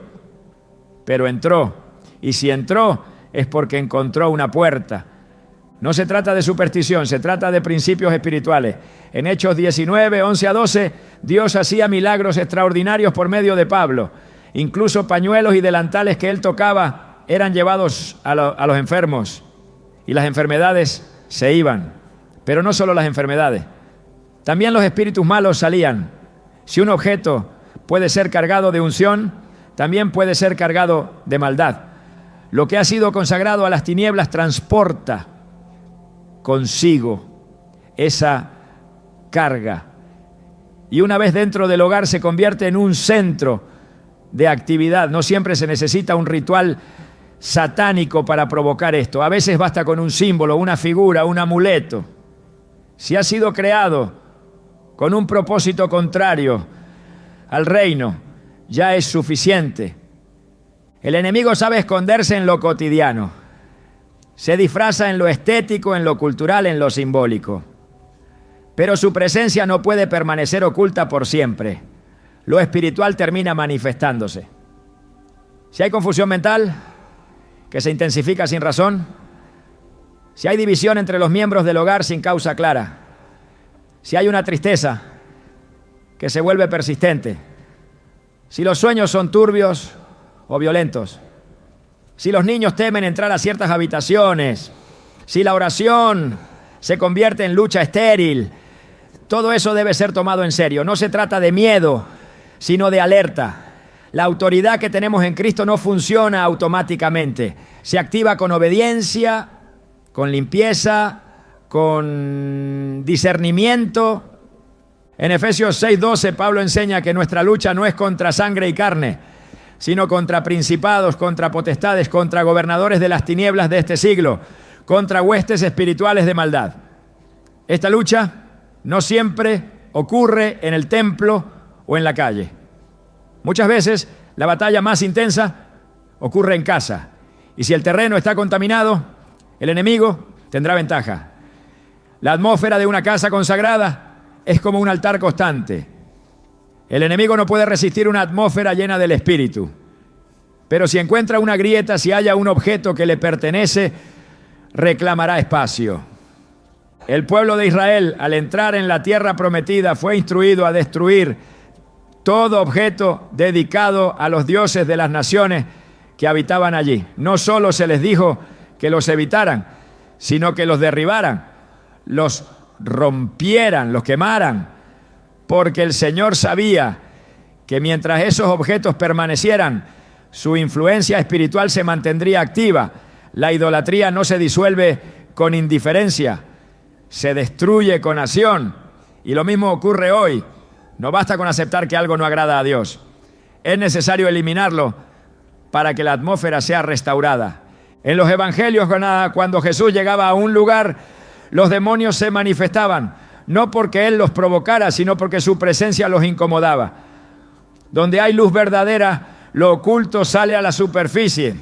A: pero entró. Y si entró, es porque encontró una puerta. No se trata de superstición, se trata de principios espirituales. En Hechos 19, 11 a 12, Dios hacía milagros extraordinarios por medio de Pablo. Incluso pañuelos y delantales que él tocaba eran llevados a los enfermos y las enfermedades se iban. Pero no solo las enfermedades, también los espíritus malos salían. Si un objeto puede ser cargado de unción, también puede ser cargado de maldad. Lo que ha sido consagrado a las tinieblas transporta consigo esa carga. Y una vez dentro del hogar se convierte en un centro de actividad. No siempre se necesita un ritual satánico para provocar esto. A veces basta con un símbolo, una figura, un amuleto. Si ha sido creado con un propósito contrario al reino, ya es suficiente. El enemigo sabe esconderse en lo cotidiano. Se disfraza en lo estético, en lo cultural, en lo simbólico. Pero su presencia no puede permanecer oculta por siempre. Lo espiritual termina manifestándose. Si hay confusión mental que se intensifica sin razón, si hay división entre los miembros del hogar sin causa clara, si hay una tristeza que se vuelve persistente, si los sueños son turbios o violentos, si los niños temen entrar a ciertas habitaciones, si la oración se convierte en lucha estéril, todo eso debe ser tomado en serio. No se trata de miedo, sino de alerta. La autoridad que tenemos en Cristo no funciona automáticamente. Se activa con obediencia, con limpieza, con discernimiento. En Efesios 6:12 Pablo enseña que nuestra lucha no es contra sangre y carne, sino contra principados, contra potestades, contra gobernadores de las tinieblas de este siglo, contra huestes espirituales de maldad. Esta lucha no siempre ocurre en el templo o en la calle. Muchas veces la batalla más intensa ocurre en casa. Y si el terreno está contaminado, el enemigo tendrá ventaja. La atmósfera de una casa consagrada es como un altar constante. El enemigo no puede resistir una atmósfera llena del Espíritu. Pero si encuentra una grieta, si haya un objeto que le pertenece, reclamará espacio. El pueblo de Israel, al entrar en la tierra prometida, fue instruido a destruir todo objeto dedicado a los dioses de las naciones que habitaban allí. No solo se les dijo que los evitaran, sino que los derribaran, los rompieran, los quemaran, porque el Señor sabía que mientras esos objetos permanecieran, su influencia espiritual se mantendría activa. La idolatría no se disuelve con indiferencia, se destruye con acción. Y lo mismo ocurre hoy. No basta con aceptar que algo no agrada a Dios. Es necesario eliminarlo para que la atmósfera sea restaurada. En los evangelios, cuando Jesús llegaba a un lugar, los demonios se manifestaban, no porque Él los provocara, sino porque su presencia los incomodaba. Donde hay luz verdadera, lo oculto sale a la superficie.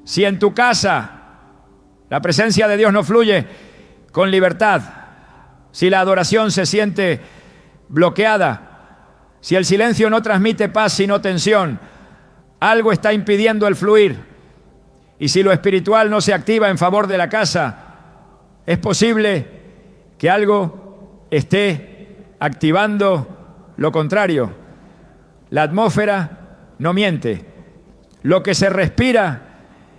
A: Si en tu casa la presencia de Dios no fluye con libertad, si la adoración se siente bloqueada, si el silencio no transmite paz sino tensión, algo está impidiendo el fluir. Y si lo espiritual no se activa en favor de la casa, es posible que algo esté activando lo contrario. La atmósfera no miente. Lo que se respira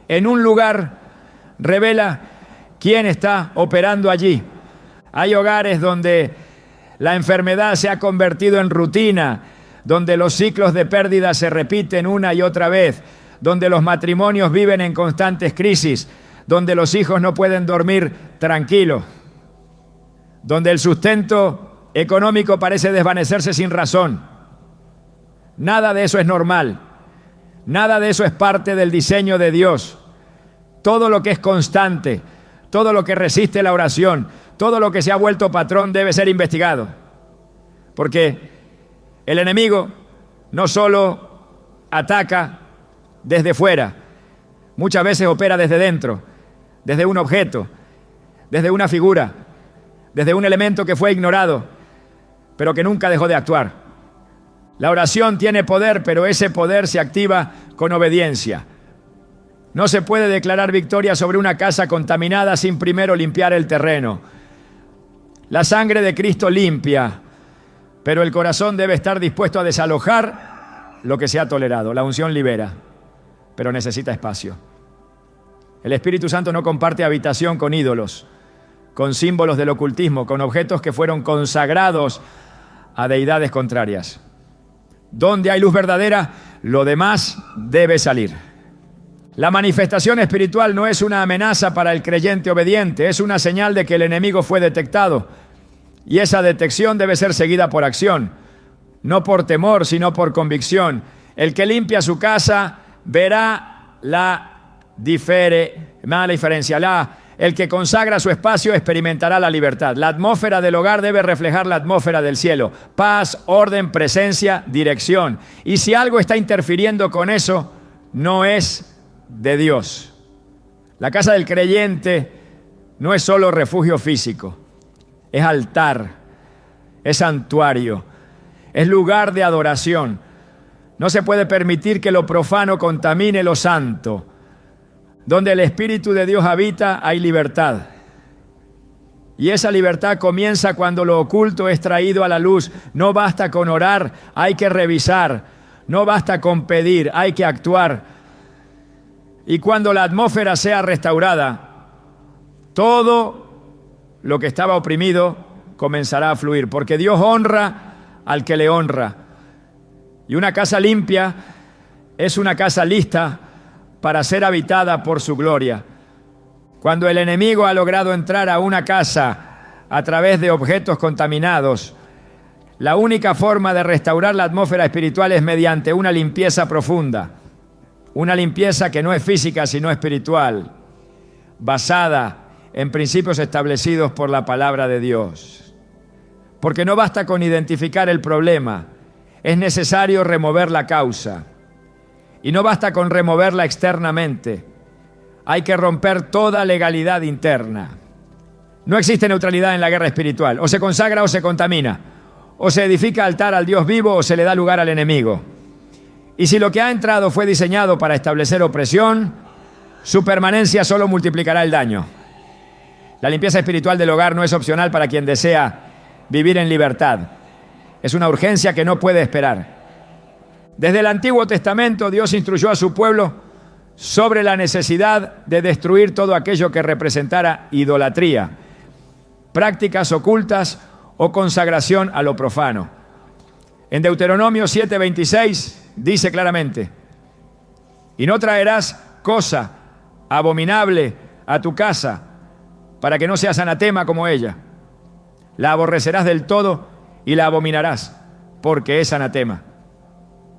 A: en un lugar revela quién está operando allí. Hay hogares donde la enfermedad se ha convertido en rutina, donde los ciclos de pérdida se repiten una y otra vez, donde los matrimonios viven en constantes crisis, donde los hijos no pueden dormir tranquilos, donde el sustento económico parece desvanecerse sin razón. Nada de eso es normal, nada de eso es parte del diseño de Dios. Todo lo que es constante, todo lo que resiste la oración, todo lo que se ha vuelto patrón debe ser investigado. Porque el enemigo no solo ataca desde fuera, muchas veces opera desde dentro, desde un objeto, desde una figura, desde un elemento que fue ignorado, pero que nunca dejó de actuar. La oración tiene poder, pero ese poder se activa con obediencia. No se puede declarar victoria sobre una casa contaminada sin primero limpiar el terreno. La sangre de Cristo limpia, pero el corazón debe estar dispuesto a desalojar lo que se ha tolerado. La unción libera, pero necesita espacio. El Espíritu Santo no comparte habitación con ídolos, con símbolos del ocultismo, con objetos que fueron consagrados a deidades contrarias. Donde hay luz verdadera, lo demás debe salir. La manifestación espiritual no es una amenaza para el creyente obediente, es una señal de que el enemigo fue detectado. Y esa detección debe ser seguida por acción, no por temor, sino por convicción. El que limpia su casa verá la diferencia. El que consagra su espacio experimentará la libertad. La atmósfera del hogar debe reflejar la atmósfera del cielo. Paz, orden, presencia, dirección. Y si algo está interfiriendo con eso, no es de Dios. La casa del creyente no es solo refugio físico, es altar, es santuario, es lugar de adoración. No se puede permitir que lo profano contamine lo santo. Donde el Espíritu de Dios habita, hay libertad. Y esa libertad comienza cuando lo oculto es traído a la luz. No basta con orar, hay que revisar. No basta con pedir, hay que actuar. Y cuando la atmósfera sea restaurada, todo lo que estaba oprimido comenzará a fluir, porque Dios honra al que le honra. Y una casa limpia es una casa lista para ser habitada por su gloria. Cuando el enemigo ha logrado entrar a una casa a través de objetos contaminados, la única forma de restaurar la atmósfera espiritual es mediante una limpieza profunda. Una limpieza que no es física, sino espiritual, basada en principios establecidos por la palabra de Dios. Porque no basta con identificar el problema, es necesario remover la causa. Y no basta con removerla externamente, hay que romper toda legalidad interna. No existe neutralidad en la guerra espiritual, o se consagra o se contamina, o se edifica altar al Dios vivo o se le da lugar al enemigo. Y si lo que ha entrado fue diseñado para establecer opresión, su permanencia solo multiplicará el daño. La limpieza espiritual del hogar no es opcional para quien desea vivir en libertad. Es una urgencia que no puede esperar. Desde el Antiguo Testamento, Dios instruyó a su pueblo sobre la necesidad de destruir todo aquello que representara idolatría, prácticas ocultas o consagración a lo profano. En Deuteronomio 7:26 dice claramente: y no traerás cosa abominable a tu casa, para que no seas anatema como ella. La aborrecerás del todo y la abominarás, porque es anatema.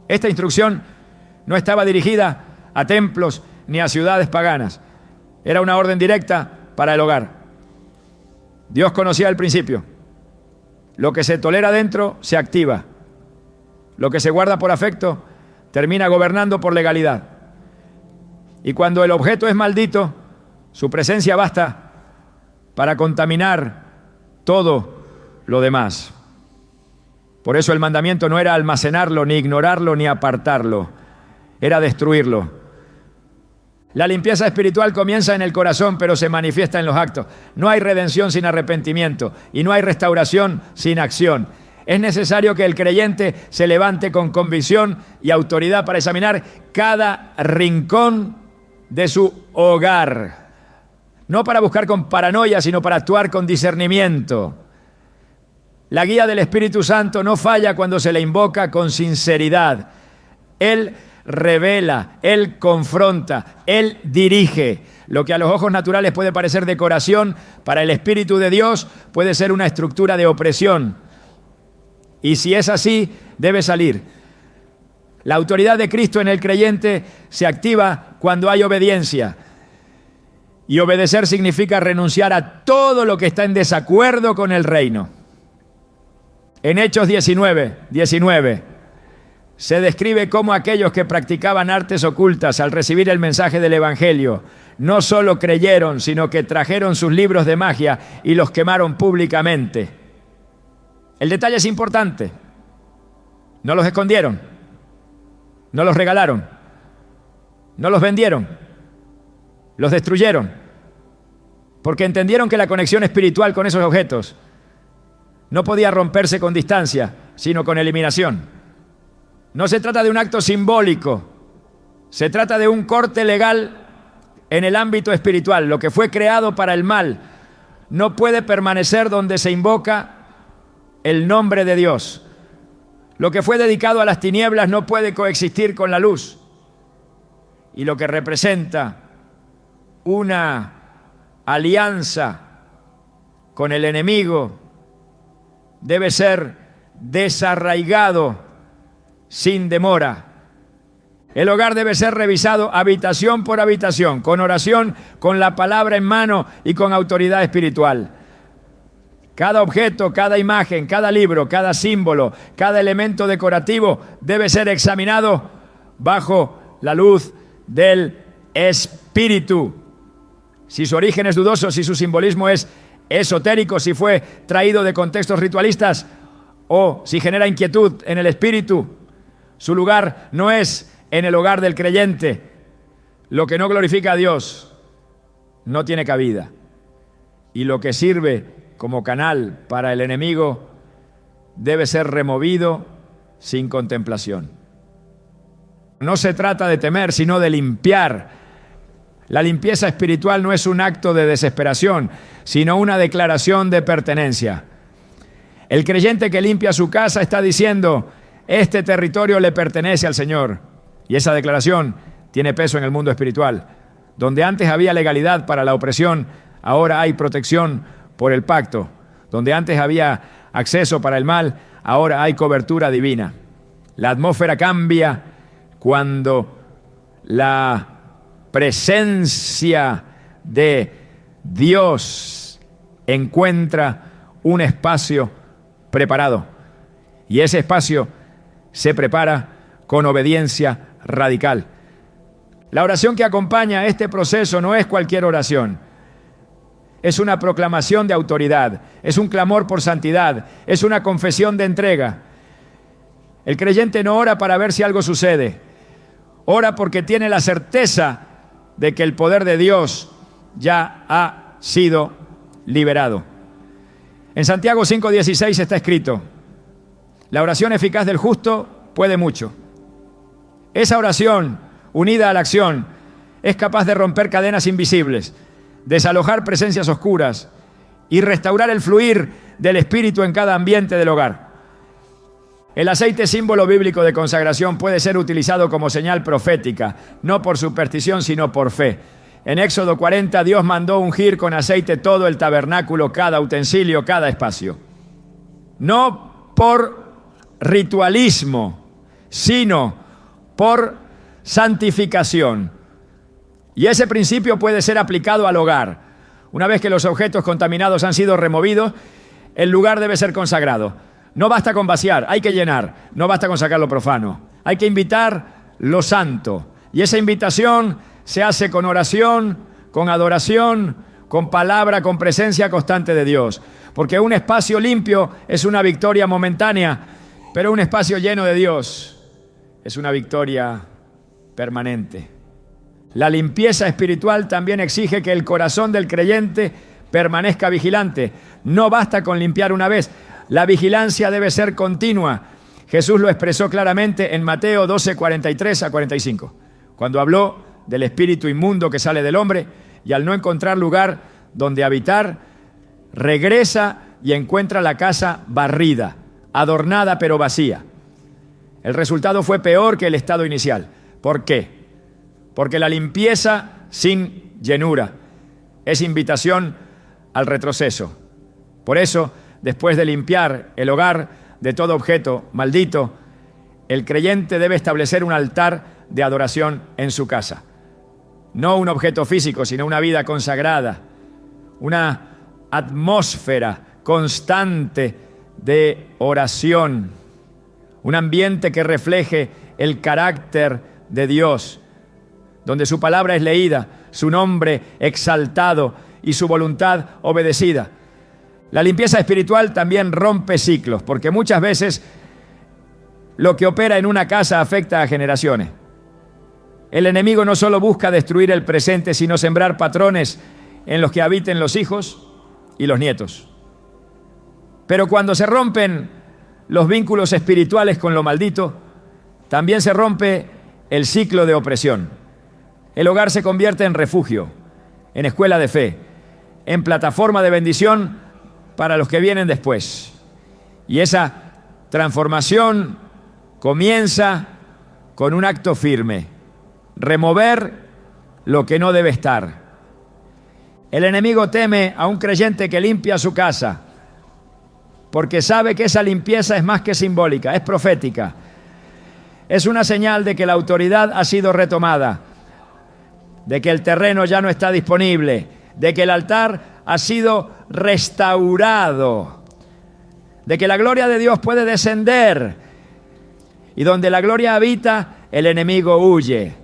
A: Esta instrucción no estaba dirigida a templos ni a ciudades paganas. Era una orden directa para el hogar. Dios conocía el principio. Lo que se tolera dentro se activa. Lo que se guarda por afecto termina gobernando por legalidad. Y cuando el objeto es maldito, su presencia basta para contaminar todo lo demás. Por eso el mandamiento no era almacenarlo, ni ignorarlo, ni apartarlo. Era destruirlo. La limpieza espiritual comienza en el corazón, pero se manifiesta en los actos. No hay redención sin arrepentimiento y no hay restauración sin acción. Es necesario que el creyente se levante con convicción y autoridad para examinar cada rincón de su hogar. No para buscar con paranoia, sino para actuar con discernimiento. La guía del Espíritu Santo no falla cuando se le invoca con sinceridad. Él revela, Él confronta, Él dirige. Lo que a los ojos naturales puede parecer decoración, para el Espíritu de Dios puede ser una estructura de opresión. Y si es así, debe salir. La autoridad de Cristo en el creyente se activa cuando hay obediencia. Y obedecer significa renunciar a todo lo que está en desacuerdo con el reino. En Hechos 19 se describe cómo aquellos que practicaban artes ocultas al recibir el mensaje del Evangelio no solo creyeron, sino que trajeron sus libros de magia y los quemaron públicamente. El detalle es importante. No los escondieron, no los regalaron, no los vendieron, los destruyeron, porque entendieron que la conexión espiritual con esos objetos no podía romperse con distancia, sino con eliminación. No se trata de un acto simbólico, se trata de un corte legal en el ámbito espiritual. Lo que fue creado para el mal no puede permanecer donde se invoca el nombre de Dios. Lo que fue dedicado a las tinieblas no puede coexistir con la luz. Y lo que representa una alianza con el enemigo debe ser desarraigado sin demora. El hogar debe ser revisado habitación por habitación, con oración, con la palabra en mano y con autoridad espiritual. Cada objeto, cada imagen, cada libro, cada símbolo, cada elemento decorativo debe ser examinado bajo la luz del Espíritu. Si su origen es dudoso, si su simbolismo es esotérico, si fue traído de contextos ritualistas o si genera inquietud en el espíritu, su lugar no es en el hogar del creyente. Lo que no glorifica a Dios no tiene cabida. Y lo que sirve como canal para el enemigo debe ser removido sin contemplación. No se trata de temer, sino de limpiar. La limpieza espiritual no es un acto de desesperación, sino una declaración de pertenencia. El creyente que limpia su casa está diciendo: este territorio le pertenece al Señor. Y esa declaración tiene peso en el mundo espiritual. Donde antes había legalidad para la opresión, ahora hay protección por el pacto. Donde antes había acceso para el mal, ahora hay cobertura divina. La atmósfera cambia cuando la presencia de Dios encuentra un espacio preparado. Y ese espacio se prepara con obediencia radical. La oración que acompaña este proceso no es cualquier oración. Es una proclamación de autoridad, es un clamor por santidad, es una confesión de entrega. El creyente no ora para ver si algo sucede. Ora porque tiene la certeza de que el poder de Dios ya ha sido liberado. En Santiago 5:16 está escrito: la oración eficaz del justo puede mucho. Esa oración, unida a la acción, es capaz de romper cadenas invisibles, desalojar presencias oscuras y restaurar el fluir del Espíritu en cada ambiente del hogar. El aceite, símbolo bíblico de consagración, puede ser utilizado como señal profética, no por superstición, sino por fe. En Éxodo 40, Dios mandó ungir con aceite todo el tabernáculo, cada utensilio, cada espacio. No por ritualismo, sino por santificación. Y ese principio puede ser aplicado al hogar. Una vez que los objetos contaminados han sido removidos, el lugar debe ser consagrado. No basta con vaciar, hay que llenar. No basta con sacar lo profano. Hay que invitar lo santo. Y esa invitación se hace con oración, con adoración, con palabra, con presencia constante de Dios. Porque un espacio limpio es una victoria momentánea, pero un espacio lleno de Dios es una victoria permanente. La limpieza espiritual también exige que el corazón del creyente permanezca vigilante. No basta con limpiar una vez. La vigilancia debe ser continua. Jesús lo expresó claramente en Mateo 12:43-45, cuando habló del espíritu inmundo que sale del hombre y al no encontrar lugar donde habitar, regresa y encuentra la casa barrida, adornada pero vacía. El resultado fue peor que el estado inicial. ¿Por qué? Porque la limpieza sin llenura es invitación al retroceso. Por eso, después de limpiar el hogar de todo objeto maldito, el creyente debe establecer un altar de adoración en su casa. No un objeto físico, sino una vida consagrada, una atmósfera constante de oración, un ambiente que refleje el carácter de Dios, donde su palabra es leída, su nombre exaltado y su voluntad obedecida. La limpieza espiritual también rompe ciclos, porque muchas veces lo que opera en una casa afecta a generaciones. El enemigo no solo busca destruir el presente, sino sembrar patrones en los que habiten los hijos y los nietos. Pero cuando se rompen los vínculos espirituales con lo maldito, también se rompe el ciclo de opresión. El hogar se convierte en refugio, en escuela de fe, en plataforma de bendición para los que vienen después. Y esa transformación comienza con un acto firme: remover lo que no debe estar. El enemigo teme a un creyente que limpia su casa, porque sabe que esa limpieza es más que simbólica, es profética. Es una señal de que la autoridad ha sido retomada, de que el terreno ya no está disponible, de que el altar ha sido restaurado, de que la gloria de Dios puede descender, y donde la gloria habita, el enemigo huye,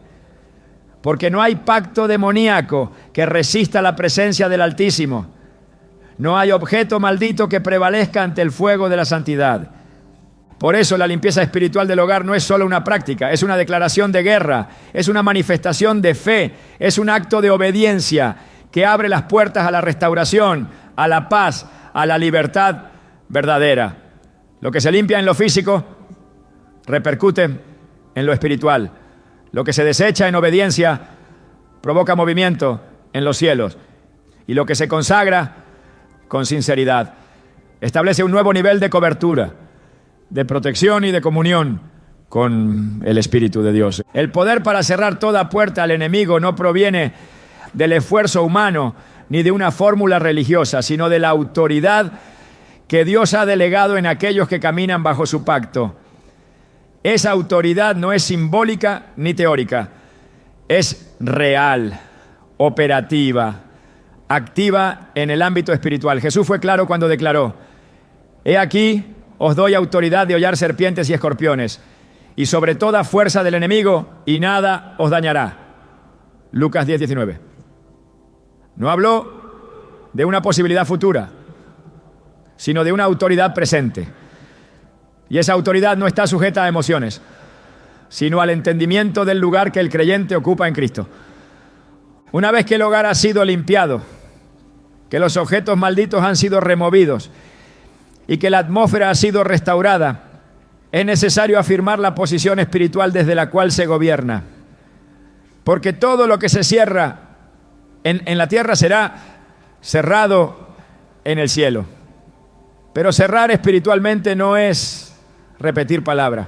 A: porque no hay pacto demoníaco que resista la presencia del Altísimo. No hay objeto maldito que prevalezca ante el fuego de la santidad. Por eso la limpieza espiritual del hogar no es solo una práctica, es una declaración de guerra, es una manifestación de fe, es un acto de obediencia que abre las puertas a la restauración, a la paz, a la libertad verdadera. Lo que se limpia en lo físico repercute en lo espiritual. Lo que se desecha en obediencia provoca movimiento en los cielos. Y lo que se consagra con sinceridad establece un nuevo nivel de cobertura, de protección y de comunión con el Espíritu de Dios. El poder para cerrar toda puerta al enemigo no proviene del esfuerzo humano ni de una fórmula religiosa, sino de la autoridad que Dios ha delegado en aquellos que caminan bajo su pacto. Esa autoridad no es simbólica ni teórica, es real, operativa, activa en el ámbito espiritual. Jesús fue claro cuando declaró: he aquí, os doy autoridad de hollar serpientes y escorpiones, y sobre toda fuerza del enemigo, y nada os dañará. Lucas 10:19. No habló de una posibilidad futura, sino de una autoridad presente. Y esa autoridad no está sujeta a emociones, sino al entendimiento del lugar que el creyente ocupa en Cristo. Una vez que el hogar ha sido limpiado, que los objetos malditos han sido removidos y que la atmósfera ha sido restaurada, es necesario afirmar la posición espiritual desde la cual se gobierna. Porque todo lo que se cierra en la tierra será cerrado en el cielo. Pero cerrar espiritualmente no es repetir palabra,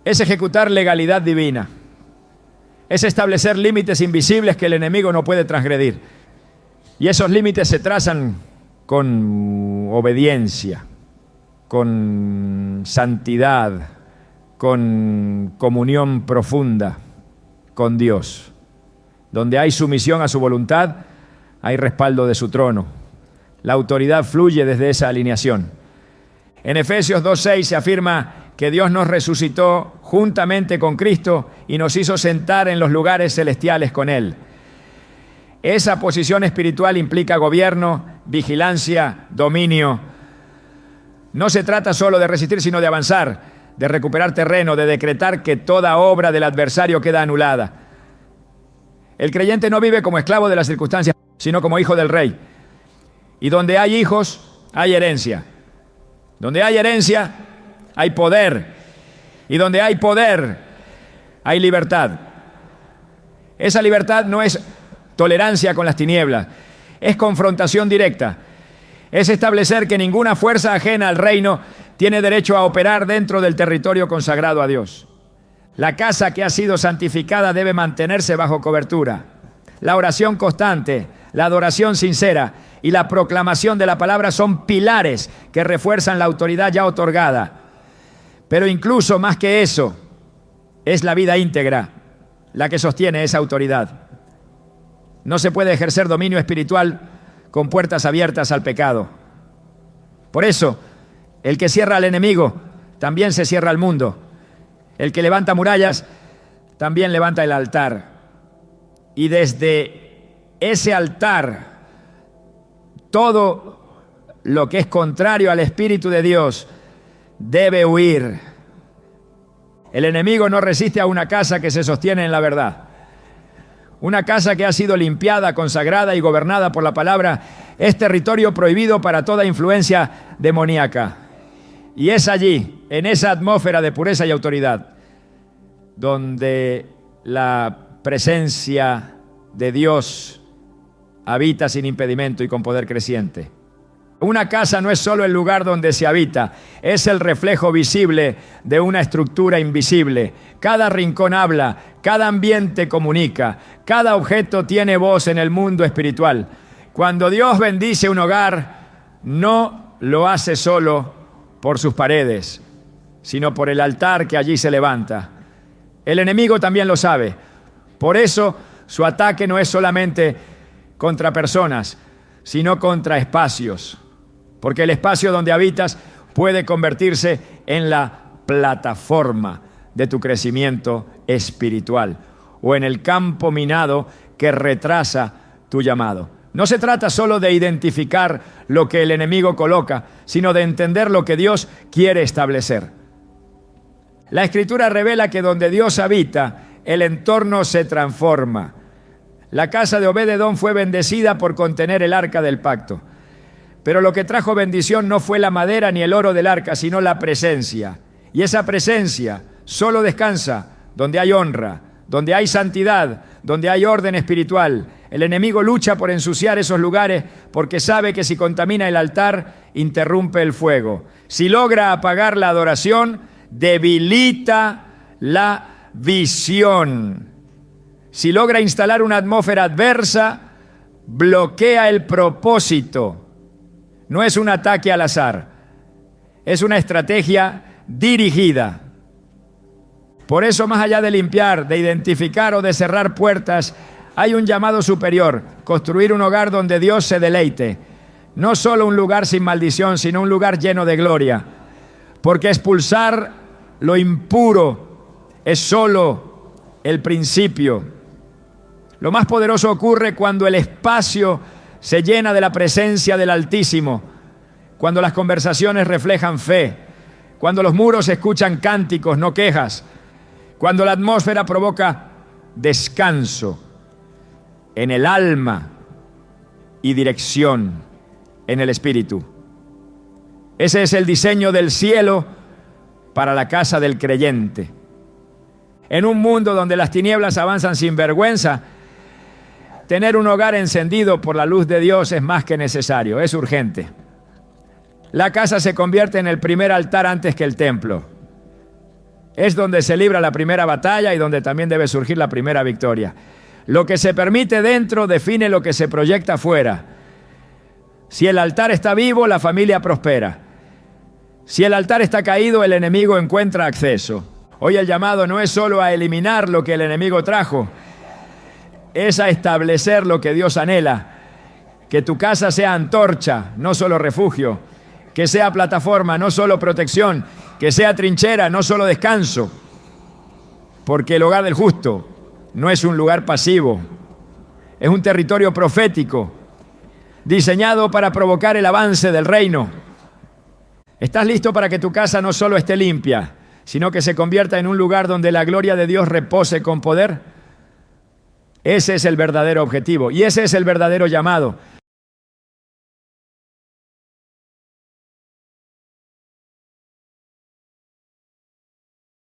A: es ejecutar legalidad divina, es establecer límites invisibles que el enemigo no puede transgredir. Y esos límites se trazan con obediencia, con santidad, con comunión profunda con Dios. Donde hay sumisión a su voluntad, hay respaldo de su trono. La autoridad fluye desde esa alineación. En Efesios 2:6 se afirma que Dios nos resucitó juntamente con Cristo y nos hizo sentar en los lugares celestiales con Él. Esa posición espiritual implica gobierno, vigilancia, dominio. No se trata solo de resistir, sino de avanzar, de recuperar terreno, de decretar que toda obra del adversario queda anulada. El creyente no vive como esclavo de las circunstancias, sino como hijo del Rey. Y donde hay hijos, hay herencia. Donde hay herencia, hay poder. Y donde hay poder, hay libertad. Esa libertad no es tolerancia con las tinieblas, es confrontación directa. Es establecer que ninguna fuerza ajena al reino tiene derecho a operar dentro del territorio consagrado a Dios. La casa que ha sido santificada debe mantenerse bajo cobertura. La oración constante, la adoración sincera y la proclamación de la palabra son pilares que refuerzan la autoridad ya otorgada. Pero incluso más que eso, es la vida íntegra la que sostiene esa autoridad. No se puede ejercer dominio espiritual con puertas abiertas al pecado. Por eso, el que cierra al enemigo, también se cierra al mundo. El que levanta murallas, también levanta el altar. Y desde ese altar, todo lo que es contrario al Espíritu de Dios debe huir. El enemigo no resiste a una casa que se sostiene en la verdad. Una casa que ha sido limpiada, consagrada y gobernada por la palabra es territorio prohibido para toda influencia demoníaca. Y es allí, en esa atmósfera de pureza y autoridad, donde la presencia de Dios habita sin impedimento y con poder creciente. Una casa no es solo el lugar donde se habita, es el reflejo visible de una estructura invisible. Cada rincón habla, cada ambiente comunica, cada objeto tiene voz en el mundo espiritual. Cuando Dios bendice un hogar, no lo hace solo por sus paredes, sino por el altar que allí se levanta. El enemigo también lo sabe. Por eso su ataque no es solamente contra personas, sino contra espacios. Porque el espacio donde habitas puede convertirse en la plataforma de tu crecimiento espiritual o en el campo minado que retrasa tu llamado. No se trata solo de identificar lo que el enemigo coloca, sino de entender lo que Dios quiere establecer. La Escritura revela que donde Dios habita, el entorno se transforma. La casa de Obed-Edom fue bendecida por contener el arca del pacto. Pero lo que trajo bendición no fue la madera ni el oro del arca, sino la presencia. Y esa presencia solo descansa donde hay honra, donde hay santidad, donde hay orden espiritual. El enemigo lucha por ensuciar esos lugares porque sabe que si contamina el altar, interrumpe el fuego. Si logra apagar la adoración, debilita la visión. Si logra instalar una atmósfera adversa, bloquea el propósito. No es un ataque al azar, es una estrategia dirigida. Por eso, más allá de limpiar, de identificar o de cerrar puertas, hay un llamado superior: construir un hogar donde Dios se deleite. No solo un lugar sin maldición, sino un lugar lleno de gloria. Porque expulsar lo impuro es solo el principio. Lo más poderoso ocurre cuando el espacio se llena de la presencia del Altísimo, cuando las conversaciones reflejan fe, cuando los muros escuchan cánticos, no quejas, cuando la atmósfera provoca descanso en el alma y dirección en el espíritu. Ese es el diseño del cielo para la casa del creyente. En un mundo donde las tinieblas avanzan sin vergüenza, tener un hogar encendido por la luz de Dios es más que necesario, es urgente. La casa se convierte en el primer altar antes que el templo. Es donde se libra la primera batalla y donde también debe surgir la primera victoria. Lo que se permite dentro define lo que se proyecta fuera. Si el altar está vivo, la familia prospera. Si el altar está caído, el enemigo encuentra acceso. Hoy el llamado no es solo a eliminar lo que el enemigo trajo, es a establecer lo que Dios anhela. Que tu casa sea antorcha, no solo refugio. Que sea plataforma, no solo protección. Que sea trinchera, no solo descanso. Porque el hogar del justo no es un lugar pasivo. Es un territorio profético, diseñado para provocar el avance del reino. ¿Estás listo para que tu casa no solo esté limpia, sino que se convierta en un lugar donde la gloria de Dios repose con poder? Ese es el verdadero objetivo y ese es el verdadero llamado.